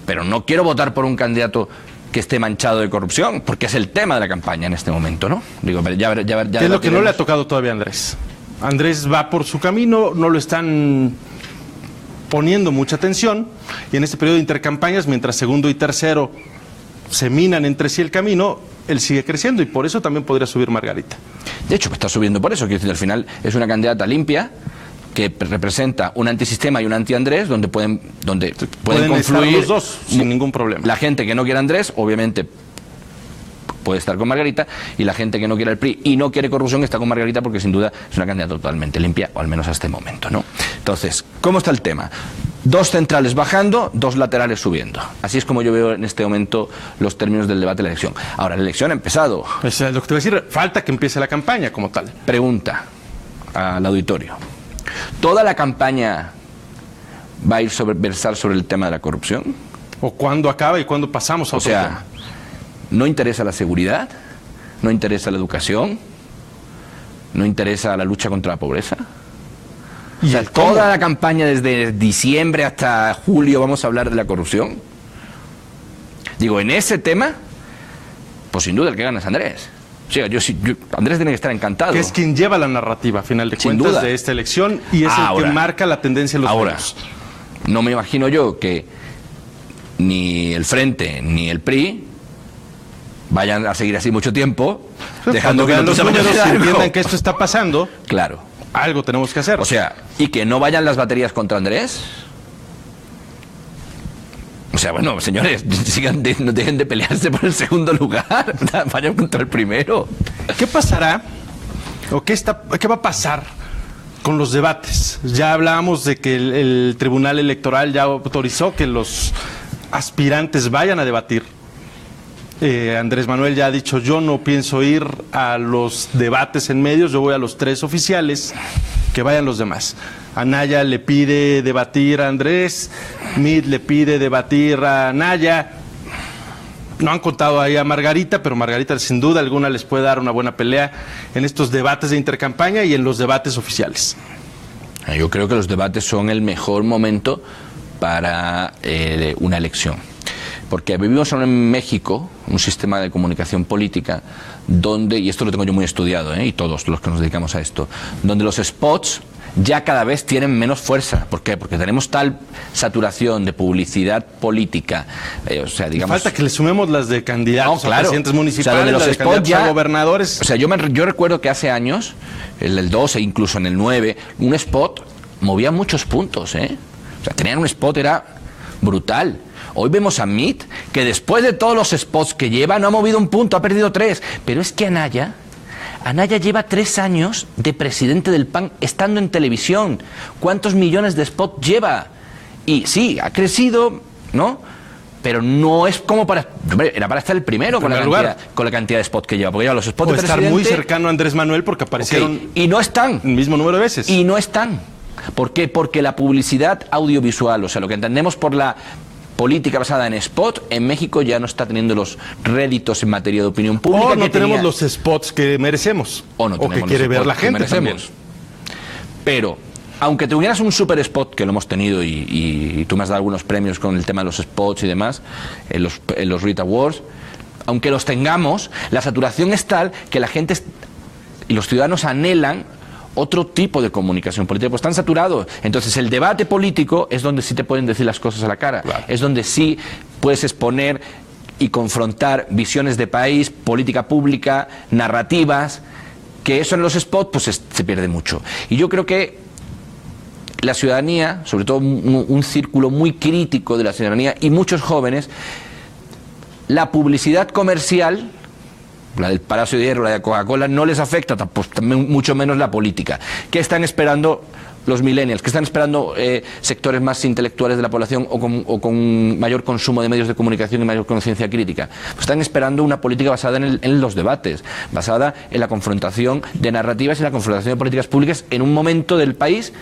Speaker 10: pero no quiero votar por un candidato que esté manchado de corrupción, porque es el tema de la campaña en este momento, ¿no? Digo, ya
Speaker 1: ¿qué es lo que no le ha tocado todavía a Andrés? Andrés va por su camino, no lo están poniendo mucha atención, y en este periodo de intercampañas, mientras segundo y tercero se minan entre sí el camino, él sigue creciendo, y por eso también podría subir Margarita.
Speaker 10: De hecho, está subiendo por eso, que al final es una candidata limpia, que representa un antisistema y un anti-Andrés, donde pueden confluir
Speaker 1: los dos sin ningún problema.
Speaker 10: La gente que no quiere Andrés, obviamente, puede estar con Margarita, y la gente que no quiere el PRI y no quiere corrupción está con Margarita, porque sin duda es una candidata totalmente limpia, o al menos hasta este momento, ¿no? Entonces, ¿cómo está el tema? 2 centrales bajando, 2 laterales subiendo. Así es como yo veo en este momento los términos del debate de la elección. Ahora, la elección ha empezado.
Speaker 1: Pues lo que te voy a decir, falta que empiece la campaña como tal.
Speaker 10: Pregunta al auditorio. ¿Toda la campaña va a ir versar sobre el tema de la corrupción?
Speaker 1: ¿O cuándo acaba y cuándo pasamos a otro tema?
Speaker 10: ¿No interesa la seguridad? ¿No interesa la educación? ¿No interesa la lucha contra la pobreza? O sea, toda la campaña desde diciembre hasta julio vamos a hablar de la corrupción. Digo, en ese tema, pues sin duda el que gana es Andrés. O sea, Andrés tiene que estar encantado.
Speaker 1: Que es quien lleva la narrativa, a final de
Speaker 10: Sin
Speaker 1: cuentas,
Speaker 10: duda.
Speaker 1: de esta elección, y es el que marca la tendencia en los medios.
Speaker 10: No me imagino yo que ni el Frente ni el PRI vayan a seguir así mucho tiempo, dejando que
Speaker 1: los números entiendan que esto está pasando.
Speaker 10: Claro.
Speaker 1: Algo tenemos que hacer.
Speaker 10: O sea, y que no vayan las baterías contra Andrés. O sea, bueno, señores, no dejen de pelearse por el segundo lugar, vayan contra el primero.
Speaker 1: ¿Qué pasará o qué va a pasar con los debates? Ya hablábamos de que el Tribunal Electoral ya autorizó que los aspirantes vayan a debatir. Andrés Manuel ya ha dicho, yo no pienso ir a los debates en medios, yo voy a los 3 oficiales, que vayan los demás. Anaya le pide debatir a Andrés, Mit le pide debatir a Anaya. No han contado ahí a Margarita, pero Margarita sin duda alguna les puede dar una buena pelea en estos debates de intercampaña y en los debates oficiales.
Speaker 10: Yo creo que los debates son el mejor momento para una elección. Porque vivimos ahora en México un sistema de comunicación política donde, y esto lo tengo yo muy estudiado, y todos los que nos dedicamos a esto, donde los spots ya cada vez tienen menos fuerza. ¿Por qué? Porque tenemos tal saturación de publicidad política. O sea, digamos,
Speaker 1: falta que le sumemos las de candidatos a presidentes municipales,
Speaker 10: o sea,
Speaker 1: las de candidatos a gobernadores.
Speaker 10: O sea, yo recuerdo que hace años, el 12, incluso en el 9, un spot movía muchos puntos. O sea, tenían un spot, era brutal. Hoy vemos a Mit, que después de todos los spots que lleva, no ha movido un punto, ha perdido 3. Pero es que Anaya lleva 3 años de presidente del PAN estando en televisión. ¿Cuántos millones de spots lleva? Y sí, ha crecido, ¿no? Pero no es como para... Hombre, era para estar el primero con la cantidad de spots que lleva. Porque lleva los spots de presidente...
Speaker 1: estar muy cercano a Andrés Manuel porque aparecieron...
Speaker 10: Y no están.
Speaker 1: El mismo número de veces.
Speaker 10: Y no están. ¿Por qué? Porque la publicidad audiovisual, o sea, lo que entendemos por la política basada en spot, en México ya no está teniendo los réditos en materia de opinión pública.
Speaker 1: O no tenemos los spots que merecemos.
Speaker 10: O no tenemos
Speaker 1: que quiere ver la gente también.
Speaker 10: Pero, aunque tuvieras un super spot, que lo hemos tenido y tú me has dado algunos premios con el tema de los spots y demás, en los RIT Awards, aunque los tengamos, la saturación es tal que la gente y los ciudadanos anhelan otro tipo de comunicación política, pues están saturados. Entonces el debate político es donde sí te pueden decir las cosas a la cara, claro. Es donde sí puedes exponer y confrontar visiones de país, política pública, narrativas, que eso en los spots pues se pierde mucho. Y yo creo que la ciudadanía, sobre todo un círculo muy crítico de la ciudadanía y muchos jóvenes, la publicidad comercial, la del Palacio de Hierro, la de Coca-Cola, no les afecta, pues, mucho menos la política. ¿Qué están esperando los millennials? ¿Qué están esperando sectores más intelectuales de la población o con mayor consumo de medios de comunicación y mayor conciencia crítica? Pues están esperando una política basada en los debates, basada en la confrontación de narrativas y la confrontación de políticas públicas en un momento del país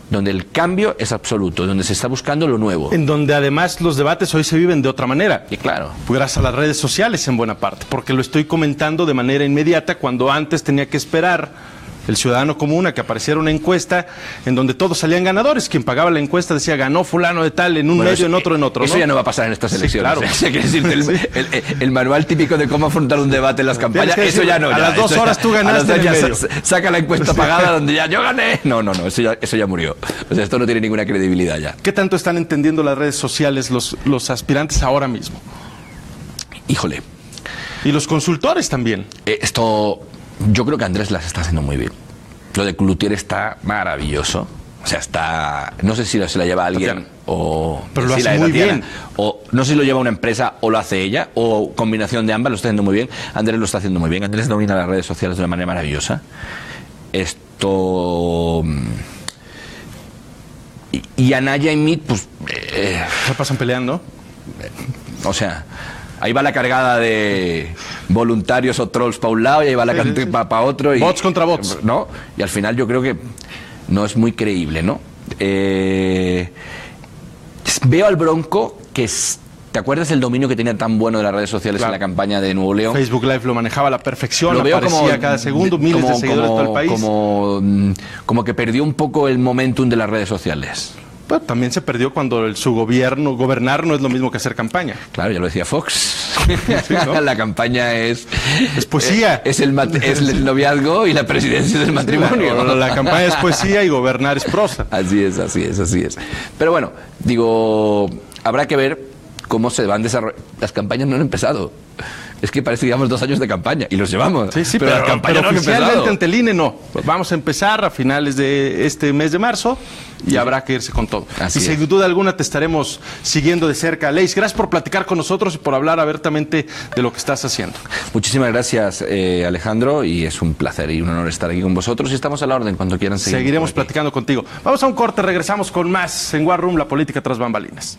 Speaker 10: donde el cambio es absoluto, donde se está buscando lo nuevo.
Speaker 1: En donde además los debates hoy se viven de otra manera.
Speaker 10: Y claro.
Speaker 1: Gracias a las redes sociales en buena parte, porque lo estoy comentando de manera inmediata cuando antes tenía que esperar el ciudadano común a que apareciera una encuesta en donde todos salían ganadores. Quien pagaba la encuesta decía ganó fulano de tal en un medio, en otro, en otro.
Speaker 10: Eso
Speaker 1: ¿no?
Speaker 10: ya no va a pasar en estas elecciones.
Speaker 1: Claro.
Speaker 10: Quiere decirte, el manual típico de cómo afrontar un debate en las campañas, eso ya no.
Speaker 1: A las 2 horas tú ganaste en el medio.
Speaker 10: Saca la encuesta pagada donde ya yo gané. No, eso ya murió. O sea, esto no tiene ninguna credibilidad ya.
Speaker 1: ¿Qué tanto están entendiendo las redes sociales los aspirantes ahora mismo?
Speaker 10: Híjole.
Speaker 1: Y los consultores también.
Speaker 10: Yo creo que Andrés las está haciendo muy bien. Lo de Cloutier está maravilloso. O sea, está... No sé si se la lleva alguien Tatiana. O...
Speaker 1: Pero lo hace muy bien.
Speaker 10: O no sé si lo lleva una empresa o lo hace ella, o combinación de ambas, lo está haciendo muy bien. Andrés lo está haciendo muy bien. Andrés domina las redes sociales de una manera maravillosa. Y Anaya y Mit, pues...
Speaker 1: ¿Se pasan peleando?
Speaker 10: O sea... Ahí va la cargada de voluntarios o trolls para un lado y ahí va la para otro. Y,
Speaker 1: bots contra bots.
Speaker 10: ¿No? Y al final yo creo que no es muy creíble, ¿no? Veo al Bronco que ¿te acuerdas el dominio que tenía tan bueno de las redes sociales en la campaña de Nuevo León?
Speaker 1: Facebook Live lo manejaba a la perfección,
Speaker 10: lo veo
Speaker 1: aparecía
Speaker 10: como,
Speaker 1: cada segundo, miles de seguidores en todo el país.
Speaker 10: Como que perdió un poco el momentum de las redes sociales.
Speaker 1: Bueno, también se perdió cuando su gobernar no es lo mismo que hacer campaña.
Speaker 10: Claro, ya lo decía Fox.
Speaker 1: Sí, ¿no?
Speaker 10: La campaña es
Speaker 1: poesía.
Speaker 10: Es el noviazgo y la presidencia del matrimonio.
Speaker 1: La campaña es poesía y gobernar es prosa.
Speaker 10: Así es. Pero bueno, digo, habrá que ver cómo se van desarrollando. Las campañas no han empezado. Es que parece que llevamos 2 años de campaña y los llevamos.
Speaker 1: Sí, pero
Speaker 10: las campañas no han
Speaker 1: oficialmente ante el INE no. Vamos a empezar a finales de este mes de marzo y habrá que irse con todo.
Speaker 10: Así
Speaker 1: y sin duda alguna te estaremos siguiendo de cerca. Leis, gracias por platicar con nosotros y por hablar abiertamente de lo que estás haciendo.
Speaker 10: Muchísimas gracias, Alejandro, y es un placer y un honor estar aquí con vosotros y estamos a la orden cuando quieran seguir.
Speaker 1: Seguiremos platicando contigo. Vamos a un corte, regresamos con más en War Room, la política tras bambalinas.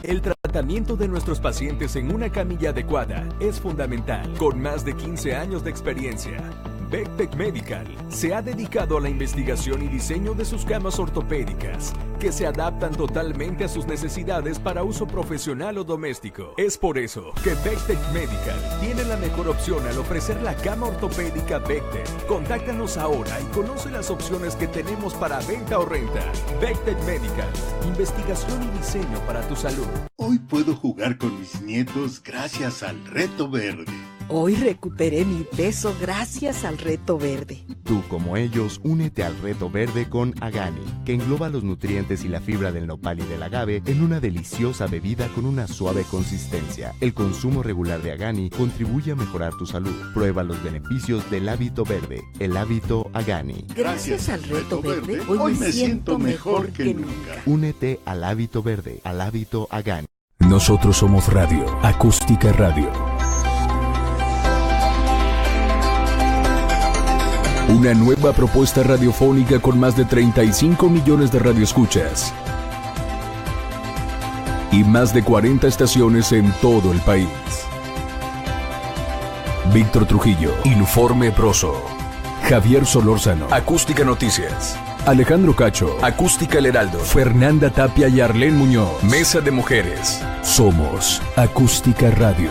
Speaker 8: El tratamiento de nuestros pacientes en una camilla adecuada es fundamental. Con más de 15 años de experiencia, Vectec Medical se ha dedicado a la investigación y diseño de sus camas ortopédicas, que se adaptan totalmente a sus necesidades para uso profesional o doméstico. Es por eso que Vectec Medical tiene la mejor opción al ofrecer la cama ortopédica Vectec. Contáctanos ahora y conoce las opciones que tenemos para venta o renta. Vectec Medical, investigación y diseño para tu salud.
Speaker 3: Hoy puedo jugar con mis nietos gracias al Reto Verde.
Speaker 14: Hoy recuperé mi peso gracias al Reto Verde.
Speaker 5: Tú, como ellos, únete al Reto Verde con Agani, que engloba los nutrientes y la fibra del nopal y del agave en una deliciosa bebida con una suave consistencia. El consumo regular de Agani contribuye a mejorar tu salud. Prueba los beneficios del hábito verde, el hábito Agani.
Speaker 14: Gracias al Reto Verde, hoy me siento mejor que nunca.
Speaker 5: Únete al hábito verde, al hábito Agani.
Speaker 9: Nosotros somos Radio, Acústica Radio. Una nueva propuesta radiofónica con más de 35 millones de radioescuchas y más de 40 estaciones en todo el país. Víctor Trujillo, Informe Proso. Javier Solórzano, Acústica Noticias. Alejandro Cacho, Acústica El Heraldo. Fernanda Tapia y Arlén Muñoz, Mesa de Mujeres. Somos Acústica Radio.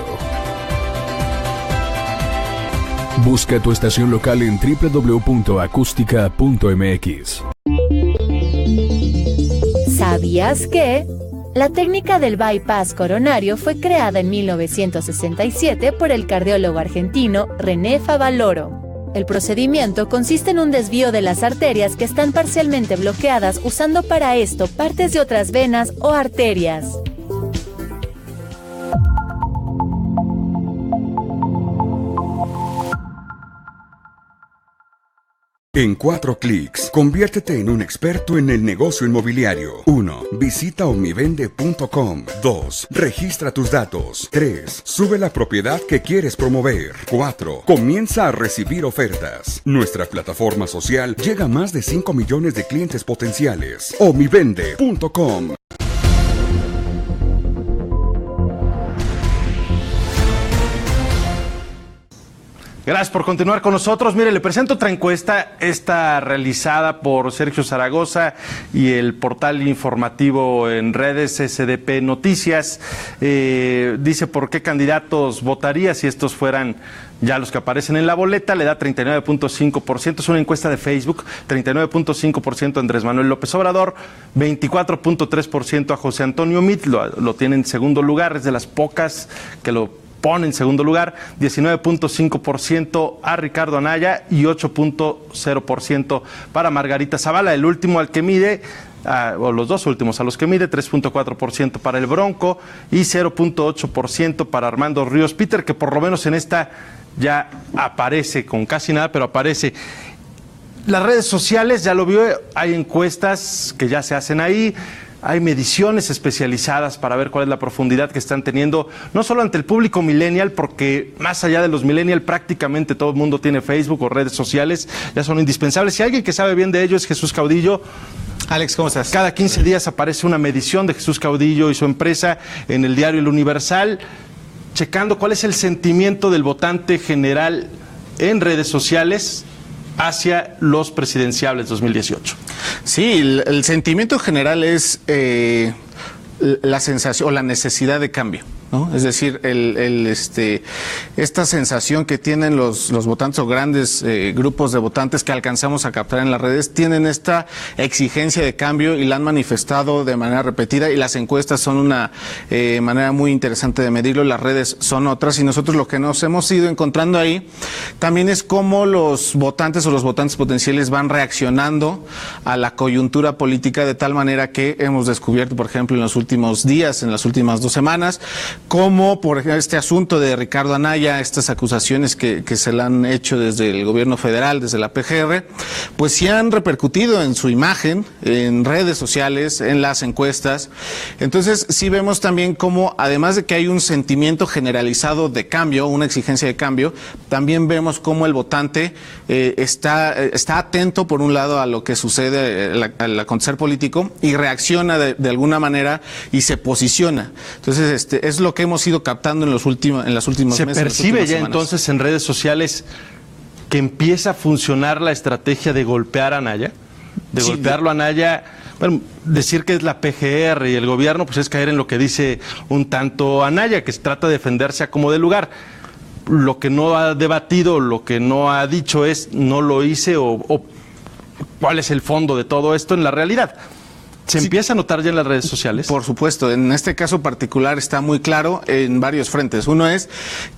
Speaker 9: Busca tu estación local en www.acústica.mx.
Speaker 15: ¿Sabías que? La técnica del bypass coronario fue creada en 1967 por el cardiólogo argentino René Favaloro. El procedimiento consiste en un desvío de las arterias que están parcialmente bloqueadas usando para esto partes de otras venas o arterias.
Speaker 16: En 4 clics, conviértete en un experto en el negocio inmobiliario. 1. Visita omivende.com. 2. Registra tus datos. 3. Sube la propiedad que quieres promover. 4. Comienza a recibir ofertas. Nuestra plataforma social llega a más de 5 millones de clientes potenciales. omivende.com.
Speaker 1: Gracias por continuar con nosotros. Mire, le presento otra encuesta, esta realizada por Sergio Zaragoza y el portal informativo en redes SDP Noticias. Dice por qué candidatos votaría si estos fueran ya los que aparecen en la boleta. Le da 39.5%, es una encuesta de Facebook, 39.5% a Andrés Manuel López Obrador, 24.3% a José Antonio Meade, lo tiene en segundo lugar, es de las pocas que lo pone en segundo lugar, 19.5% a Ricardo Anaya y 8.0% para Margarita Zavala. El último al que mide, o los dos últimos a los que mide, 3.4% para el Bronco y 0.8% para Armando Ríos Peter, que por lo menos en esta ya aparece con casi nada, pero aparece. Las redes sociales, ya lo vio, hay encuestas que ya se hacen ahí. Hay mediciones especializadas para ver cuál es la profundidad que están teniendo, no solo ante el público millennial, porque más allá de los millennial prácticamente todo el mundo tiene Facebook o redes sociales, ya son indispensables. Si alguien que sabe bien de ello es Jesús Caudillo.
Speaker 17: Alex, ¿cómo estás?
Speaker 1: Cada 15 días aparece una medición de Jesús Caudillo y su empresa en el diario El Universal, checando cuál es el sentimiento del votante general en redes sociales hacia los presidenciables 2018.
Speaker 17: Sí, el sentimiento general es la sensación o la necesidad de cambio, ¿no? Es decir, esta sensación que tienen los votantes o grandes grupos de votantes que alcanzamos a captar en las redes, tienen esta exigencia de cambio y la han manifestado de manera repetida, y las encuestas son una manera muy interesante de medirlo, las redes son otras, y nosotros lo que nos hemos ido encontrando ahí también es cómo los votantes o los votantes potenciales van reaccionando a la coyuntura política, de tal manera que hemos descubierto, por ejemplo, en los últimos días, en las últimas 2 semanas, como por ejemplo este asunto de Ricardo Anaya, estas acusaciones que se le han hecho desde el gobierno federal, desde la PGR, pues sí han repercutido en su imagen, en redes sociales, en las encuestas. Entonces sí vemos también cómo, además de que hay un sentimiento generalizado de cambio, una exigencia de cambio, también vemos cómo el votante está atento, por un lado, a lo que sucede al acontecer político, y reacciona de alguna manera y se posiciona. Entonces es lo que hemos ido captando en las últimas meses.
Speaker 1: ¿Se percibe ya entonces en redes sociales que empieza a funcionar la estrategia de golpear a Anaya? De golpearlo a Anaya. Bueno, decir que es la PGR y el gobierno, pues es caer en lo que dice un tanto Anaya, que se trata de defenderse a como de lugar. Lo que no ha debatido, lo que no ha dicho es no lo hice o cuál es el fondo de todo esto en la realidad. ¿Se empieza a notar ya en las redes sociales?
Speaker 17: Por supuesto, en este caso particular está muy claro en varios frentes. Uno es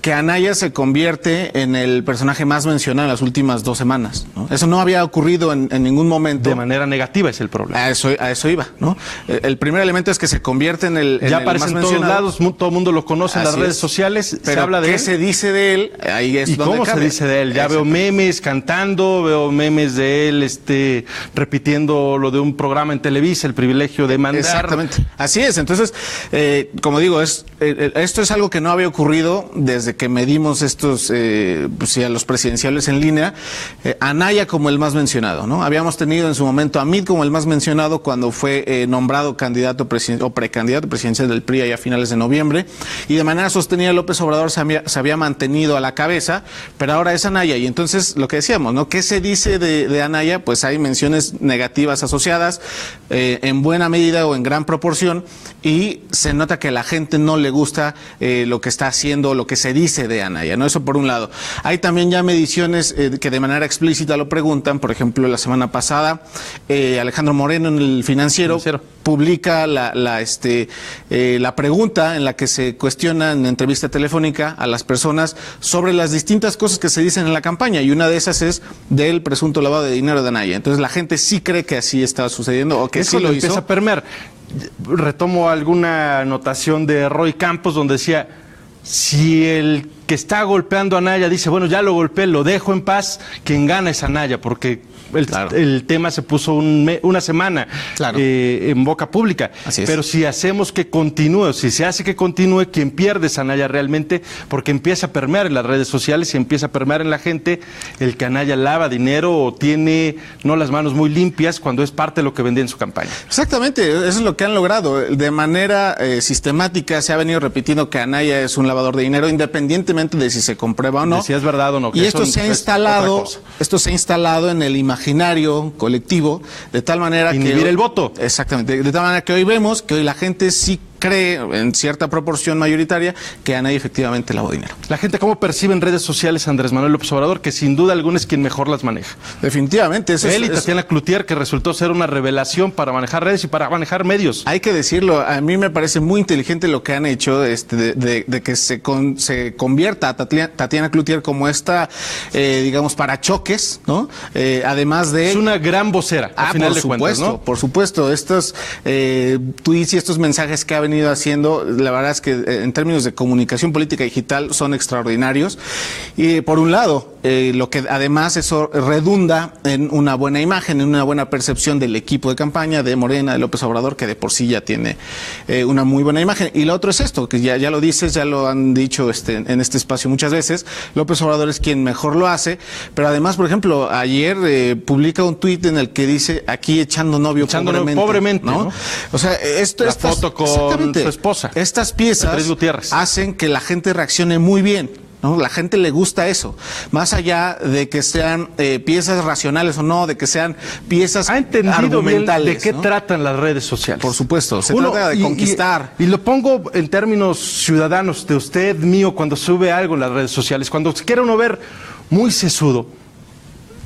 Speaker 17: que Anaya se convierte en el personaje más mencionado en las últimas 2 semanas, ¿no? Eso no había ocurrido en ningún momento.
Speaker 1: De manera negativa es el problema.
Speaker 17: A eso iba, ¿no? El primer elemento es que se convierte en el
Speaker 1: ya aparece en todos lados, todo el mundo lo conoce en las redes sociales,
Speaker 17: pero
Speaker 1: se habla de
Speaker 17: ¿qué
Speaker 1: él?
Speaker 17: se dice de él? Ahí es
Speaker 1: ¿Y
Speaker 17: donde
Speaker 1: cómo
Speaker 17: cambia.
Speaker 1: se dice de él? Ya veo memes cantando, veo memes de él repitiendo lo de un programa en Televisa, El privilegio de mandar.
Speaker 17: Exactamente, así es. Entonces, como digo, esto es algo que no había ocurrido desde que medimos estos, a los presidenciales en línea. Anaya como el más mencionado, ¿no? Habíamos tenido en su momento a Meade como el más mencionado cuando fue nombrado candidato o precandidato presidencial del PRI allá a finales de noviembre, y de manera sostenida López Obrador se había mantenido a la cabeza, pero ahora es Anaya. Y entonces, lo que decíamos, ¿no? ¿Qué se dice de Anaya? Pues hay menciones negativas asociadas, en buena medida o en gran proporción, y se nota que a la gente no le gusta lo que está haciendo, lo que se dice de Anaya, ¿no? Eso por un lado. Hay también ya mediciones que de manera explícita lo preguntan. Por ejemplo, la semana pasada Alejandro Moreno en el Financiero publica la pregunta en la que se cuestiona en entrevista telefónica a las personas sobre las distintas cosas que se dicen en la campaña, y una de esas es del presunto lavado de dinero de Anaya. Entonces la gente sí cree que así está sucediendo o que
Speaker 1: Eso
Speaker 17: sí lo hizo.
Speaker 1: Empieza a permear. Retomo alguna anotación de Roy Campos donde decía, si el que está golpeando a Anaya dice, bueno, ya lo golpeé, lo dejo en paz, quien gana es Anaya, porque el tema se puso una semana en boca pública. Pero si hacemos que continúe, si se hace que continúe, quien pierde es Anaya realmente, porque empieza a permear en las redes sociales y empieza a permear en la gente el que Anaya lava dinero o tiene no las manos muy limpias cuando es parte de lo que vendía en su campaña.
Speaker 17: Exactamente, eso es lo que han logrado. De manera sistemática se ha venido repitiendo que Anaya es un lavador de dinero, independientemente de si se comprueba o no.
Speaker 1: De si es verdad o no.
Speaker 17: Y esto se ha instalado en el imaginario colectivo, de tal manera que...
Speaker 1: Inhibir el voto.
Speaker 17: Exactamente, de tal manera que hoy vemos que hoy la gente sí cree, en cierta proporción mayoritaria, que Anaya efectivamente lavó dinero.
Speaker 1: La gente, ¿cómo percibe en redes sociales a Andrés Manuel López Obrador? Que sin duda alguna es quien mejor las maneja.
Speaker 17: Definitivamente.
Speaker 1: Él y Tatiana Cloutier, que resultó ser una revelación para manejar redes y para manejar medios.
Speaker 17: Hay que decirlo, a mí me parece muy inteligente lo que han hecho, de que se convierta a Tatiana Cloutier como esta, digamos, parachoques, ¿no? Además de...
Speaker 1: Es una gran vocera, al final de cuentas, ¿no?
Speaker 17: Por supuesto, estos tweets y estos mensajes que ha venido haciendo, la verdad es que en términos de comunicación política digital son extraordinarios. Y por un lado, lo que además eso redunda en una buena imagen, en una buena percepción del equipo de campaña de Morena, de López Obrador, que de por sí ya tiene una muy buena imagen. Y lo otro es esto, que ya lo dices, ya lo han dicho en este espacio muchas veces, López Obrador es quien mejor lo hace, pero además, por ejemplo, ayer publica un tuit en el que dice, aquí echando novio pobremente, ¿no? O sea,
Speaker 1: la foto con su esposa.
Speaker 17: Estas piezas hacen que la gente reaccione muy bien, ¿no? La gente le gusta eso, más allá de que sean piezas racionales o no, de que sean piezas argumentales.
Speaker 1: Bien de qué tratan las redes sociales.
Speaker 17: Por supuesto, se trata de conquistar.
Speaker 1: Y lo pongo en términos ciudadanos, de usted, mío, cuando sube algo en las redes sociales, cuando se quiere uno ver muy sesudo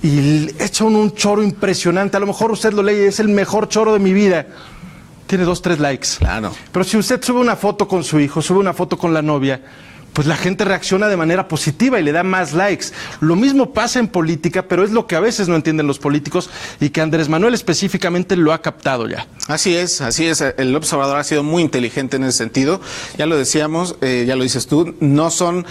Speaker 1: y echa un choro impresionante, a lo mejor usted lo lee, es el mejor choro de mi vida. Tiene 2, 3 likes.
Speaker 17: Claro.
Speaker 1: Pero si usted sube una foto con su hijo, sube una foto con la novia, pues la gente reacciona de manera positiva y le da más likes. Lo mismo pasa en política, pero es lo que a veces no entienden los políticos y que Andrés Manuel específicamente lo ha captado ya.
Speaker 17: Así es. El López Obrador ha sido muy inteligente en ese sentido. Ya lo decíamos, ya lo dices tú, no son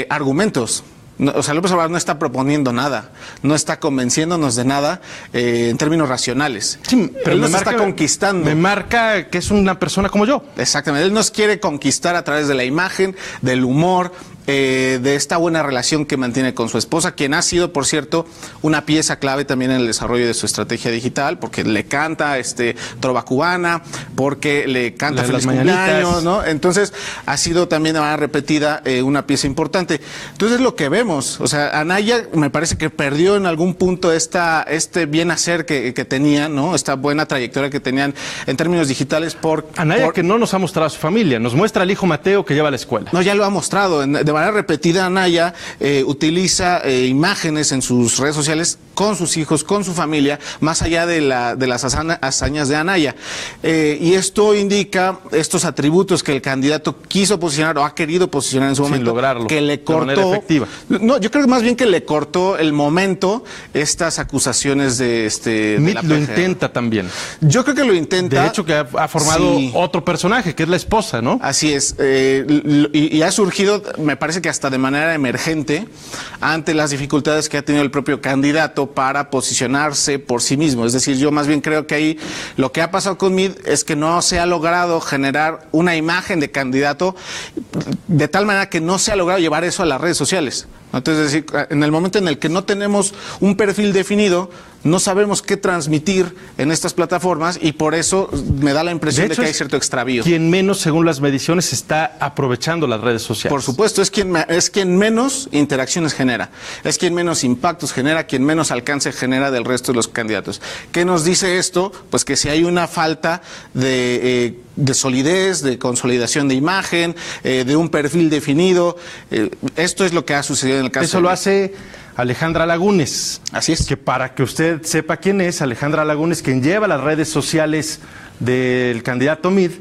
Speaker 17: argumentos. No, o sea, López Obrador no está proponiendo nada, no está convenciéndonos de nada en términos racionales.
Speaker 1: Sí, pero
Speaker 17: él nos está conquistando.
Speaker 1: Me marca que es una persona como yo.
Speaker 17: Exactamente, él nos quiere conquistar a través de la imagen, del humor, de esta buena relación que mantiene con su esposa, quien ha sido, por cierto, una pieza clave también en el desarrollo de su estrategia digital, porque le canta trova cubana, porque le canta feliz cumpleaños, ¿no? Entonces, ha sido también de manera repetida una pieza importante. Entonces, lo que vemos, o sea, Anaya me parece que perdió en algún punto este bien hacer que tenía, ¿no? Esta buena trayectoria que tenían en términos digitales
Speaker 1: Anaya que no nos ha mostrado a su familia, nos muestra al hijo Mateo que lleva a la escuela.
Speaker 17: No, ya lo ha mostrado, de manera repetida Anaya utiliza imágenes en sus redes sociales con sus hijos, con su familia, más allá de las hazañas de Anaya. Y esto indica estos atributos que el candidato quiso posicionar o ha querido posicionar en su momento.
Speaker 1: Sin lograrlo,
Speaker 17: que le cortó,
Speaker 1: de manera efectiva.
Speaker 17: No, yo creo que más bien que le cortó el momento estas acusaciones de
Speaker 1: Mit lo intenta también.
Speaker 17: Yo creo que lo intenta.
Speaker 1: De hecho, que ha formado otro personaje, que es la esposa, ¿no?
Speaker 17: Así es. Y ha surgido, me parece que hasta de manera emergente, ante las dificultades que ha tenido el propio candidato para posicionarse por sí mismo. Es decir, yo más bien creo que ahí lo que ha pasado con Mit es que no se ha logrado generar una imagen de candidato de tal manera que no se ha logrado llevar eso a las redes sociales. Entonces, es decir, en el momento en el que no tenemos un perfil definido, no sabemos qué transmitir en estas plataformas y por eso me da la impresión de que hay cierto extravío.
Speaker 1: Quien menos, según las mediciones, está aprovechando las redes sociales.
Speaker 17: Por supuesto, es quien menos interacciones genera, es quien menos impactos genera, quien menos alcance genera del resto de los candidatos. ¿Qué nos dice esto? Pues que si hay una falta de solidez, de consolidación de imagen, de un perfil definido, esto es lo que ha sucedido en el caso.
Speaker 1: Eso lo hace Alejandra Lagunes.
Speaker 17: Así es.
Speaker 1: Que para que usted sepa quién es, Alejandra Lagunes, quien lleva las redes sociales del candidato Mit,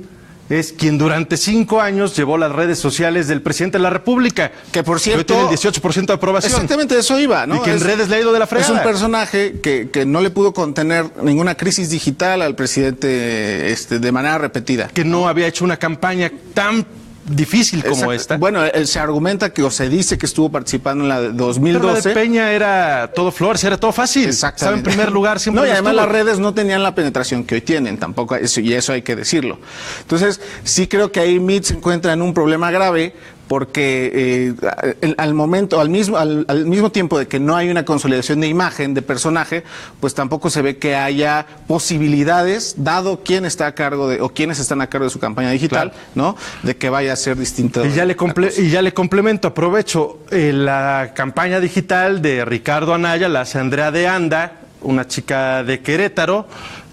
Speaker 1: es quien durante 5 años llevó las redes sociales del presidente de la República.
Speaker 17: Que por cierto
Speaker 1: tiene el 18% de aprobación.
Speaker 17: Exactamente, eso iba, ¿no?
Speaker 1: Y que en redes le ha ido de la fregada.
Speaker 17: Es un personaje que no le pudo contener ninguna crisis digital al presidente de manera repetida.
Speaker 1: Que no había hecho una campaña tan difícil como esta.
Speaker 17: Bueno, se argumenta que, o se dice que estuvo participando en la de 2012.
Speaker 1: Pero la de Peña era todo flores, era todo fácil. Estaba en primer lugar siempre.
Speaker 17: No, y además las redes no tenían la penetración que hoy tienen, tampoco, y eso hay que decirlo. Entonces, sí creo que ahí Meade se encuentra en un problema grave, porque al mismo tiempo de que no hay una consolidación de imagen, de personaje, pues tampoco se ve que haya posibilidades, dado quién está a cargo o quiénes están a cargo de su campaña digital, claro, ¿no? De que vaya a ser distinto.
Speaker 1: Y ya le complemento, aprovecho, la campaña digital de Ricardo Anaya la hace Andrea de Anda, una chica de Querétaro,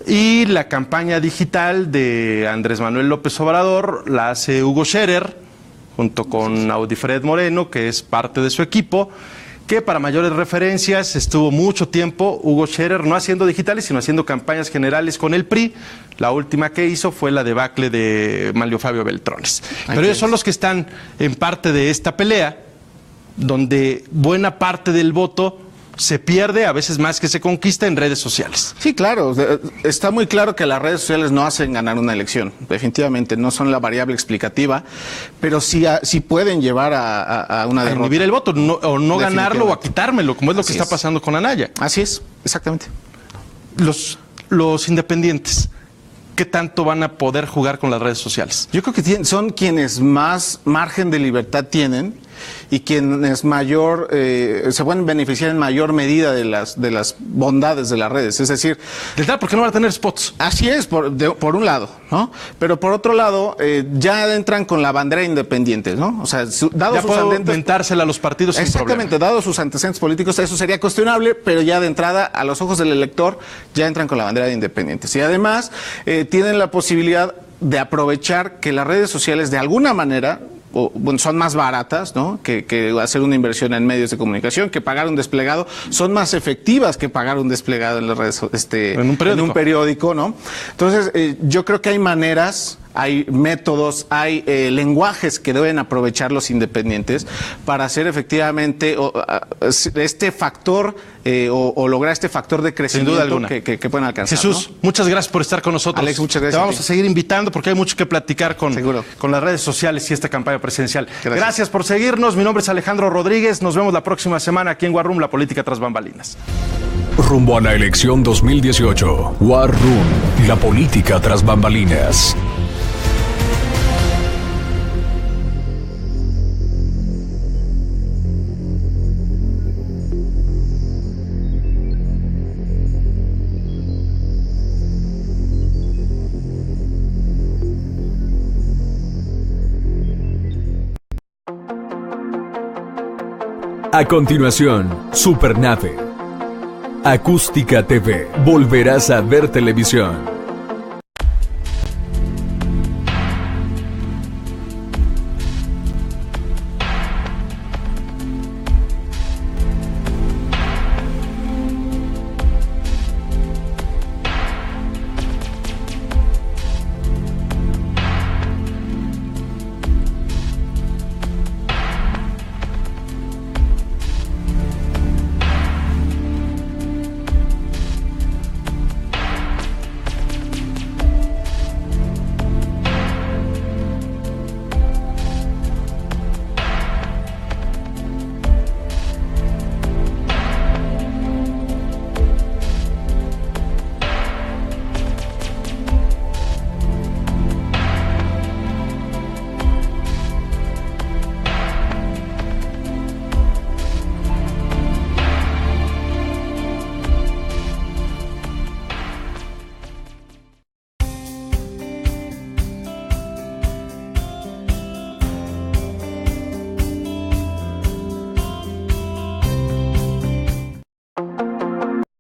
Speaker 1: y la campaña digital de Andrés Manuel López Obrador la hace Hugo Scherer, junto con Audifred Moreno, que es parte de su equipo, que para mayores referencias estuvo mucho tiempo Hugo Scherer no haciendo digitales, sino haciendo campañas generales con el PRI. La última que hizo fue la debacle de Manlio Fabio Beltrones. Pero ellos son los que están en parte de esta pelea, donde buena parte del voto se pierde, a veces más que se conquista, en redes sociales.
Speaker 17: Sí, claro. Está muy claro que las redes sociales no hacen ganar una elección. Definitivamente no son la variable explicativa, pero sí pueden llevar a una derrota. A
Speaker 1: inhibir el voto, o no ganarlo o a quitármelo, como es lo que está pasando con Anaya.
Speaker 17: Así es, exactamente.
Speaker 1: Los independientes, ¿qué tanto van a poder jugar con las redes sociales?
Speaker 17: Yo creo que son quienes más margen de libertad tienen y quienes se pueden beneficiar en mayor medida de las bondades de las redes. Es decir,
Speaker 1: ¿por qué no van a tener spots?
Speaker 17: Así es, por un lado, ¿no? Pero por otro lado, ya entran con la bandera independiente, ¿no? O sea,
Speaker 1: ya puedo inventársela a los partidos sin problema.
Speaker 17: Exactamente, dados sus antecedentes políticos, eso sería cuestionable, pero ya de entrada, a los ojos del elector, ya entran con la bandera de independientes. Y además, tienen la posibilidad de aprovechar que las redes sociales, de alguna manera, son más baratas, ¿no? que hacer una inversión en medios de comunicación, que pagar un desplegado, son más efectivas que pagar un desplegado en las redes, en un periódico, ¿no? Entonces, yo creo que hay maneras, hay métodos, hay lenguajes que deben aprovechar los independientes para hacer efectivamente este factor o lograr este factor de crecimiento que pueden alcanzar.
Speaker 1: Jesús, ¿no? Muchas gracias por estar con nosotros.
Speaker 17: Alex, muchas gracias.
Speaker 1: Te vamos a seguir invitando porque hay mucho que platicar con las redes sociales y esta campaña presidencial. Gracias por seguirnos. Mi nombre es Alejandro Rodríguez. Nos vemos la próxima semana aquí en War Room, la política tras bambalinas.
Speaker 9: Rumbo a la elección 2018. War Room, la política tras bambalinas. A continuación, Supernave. Acústica TV. Volverás a ver televisión.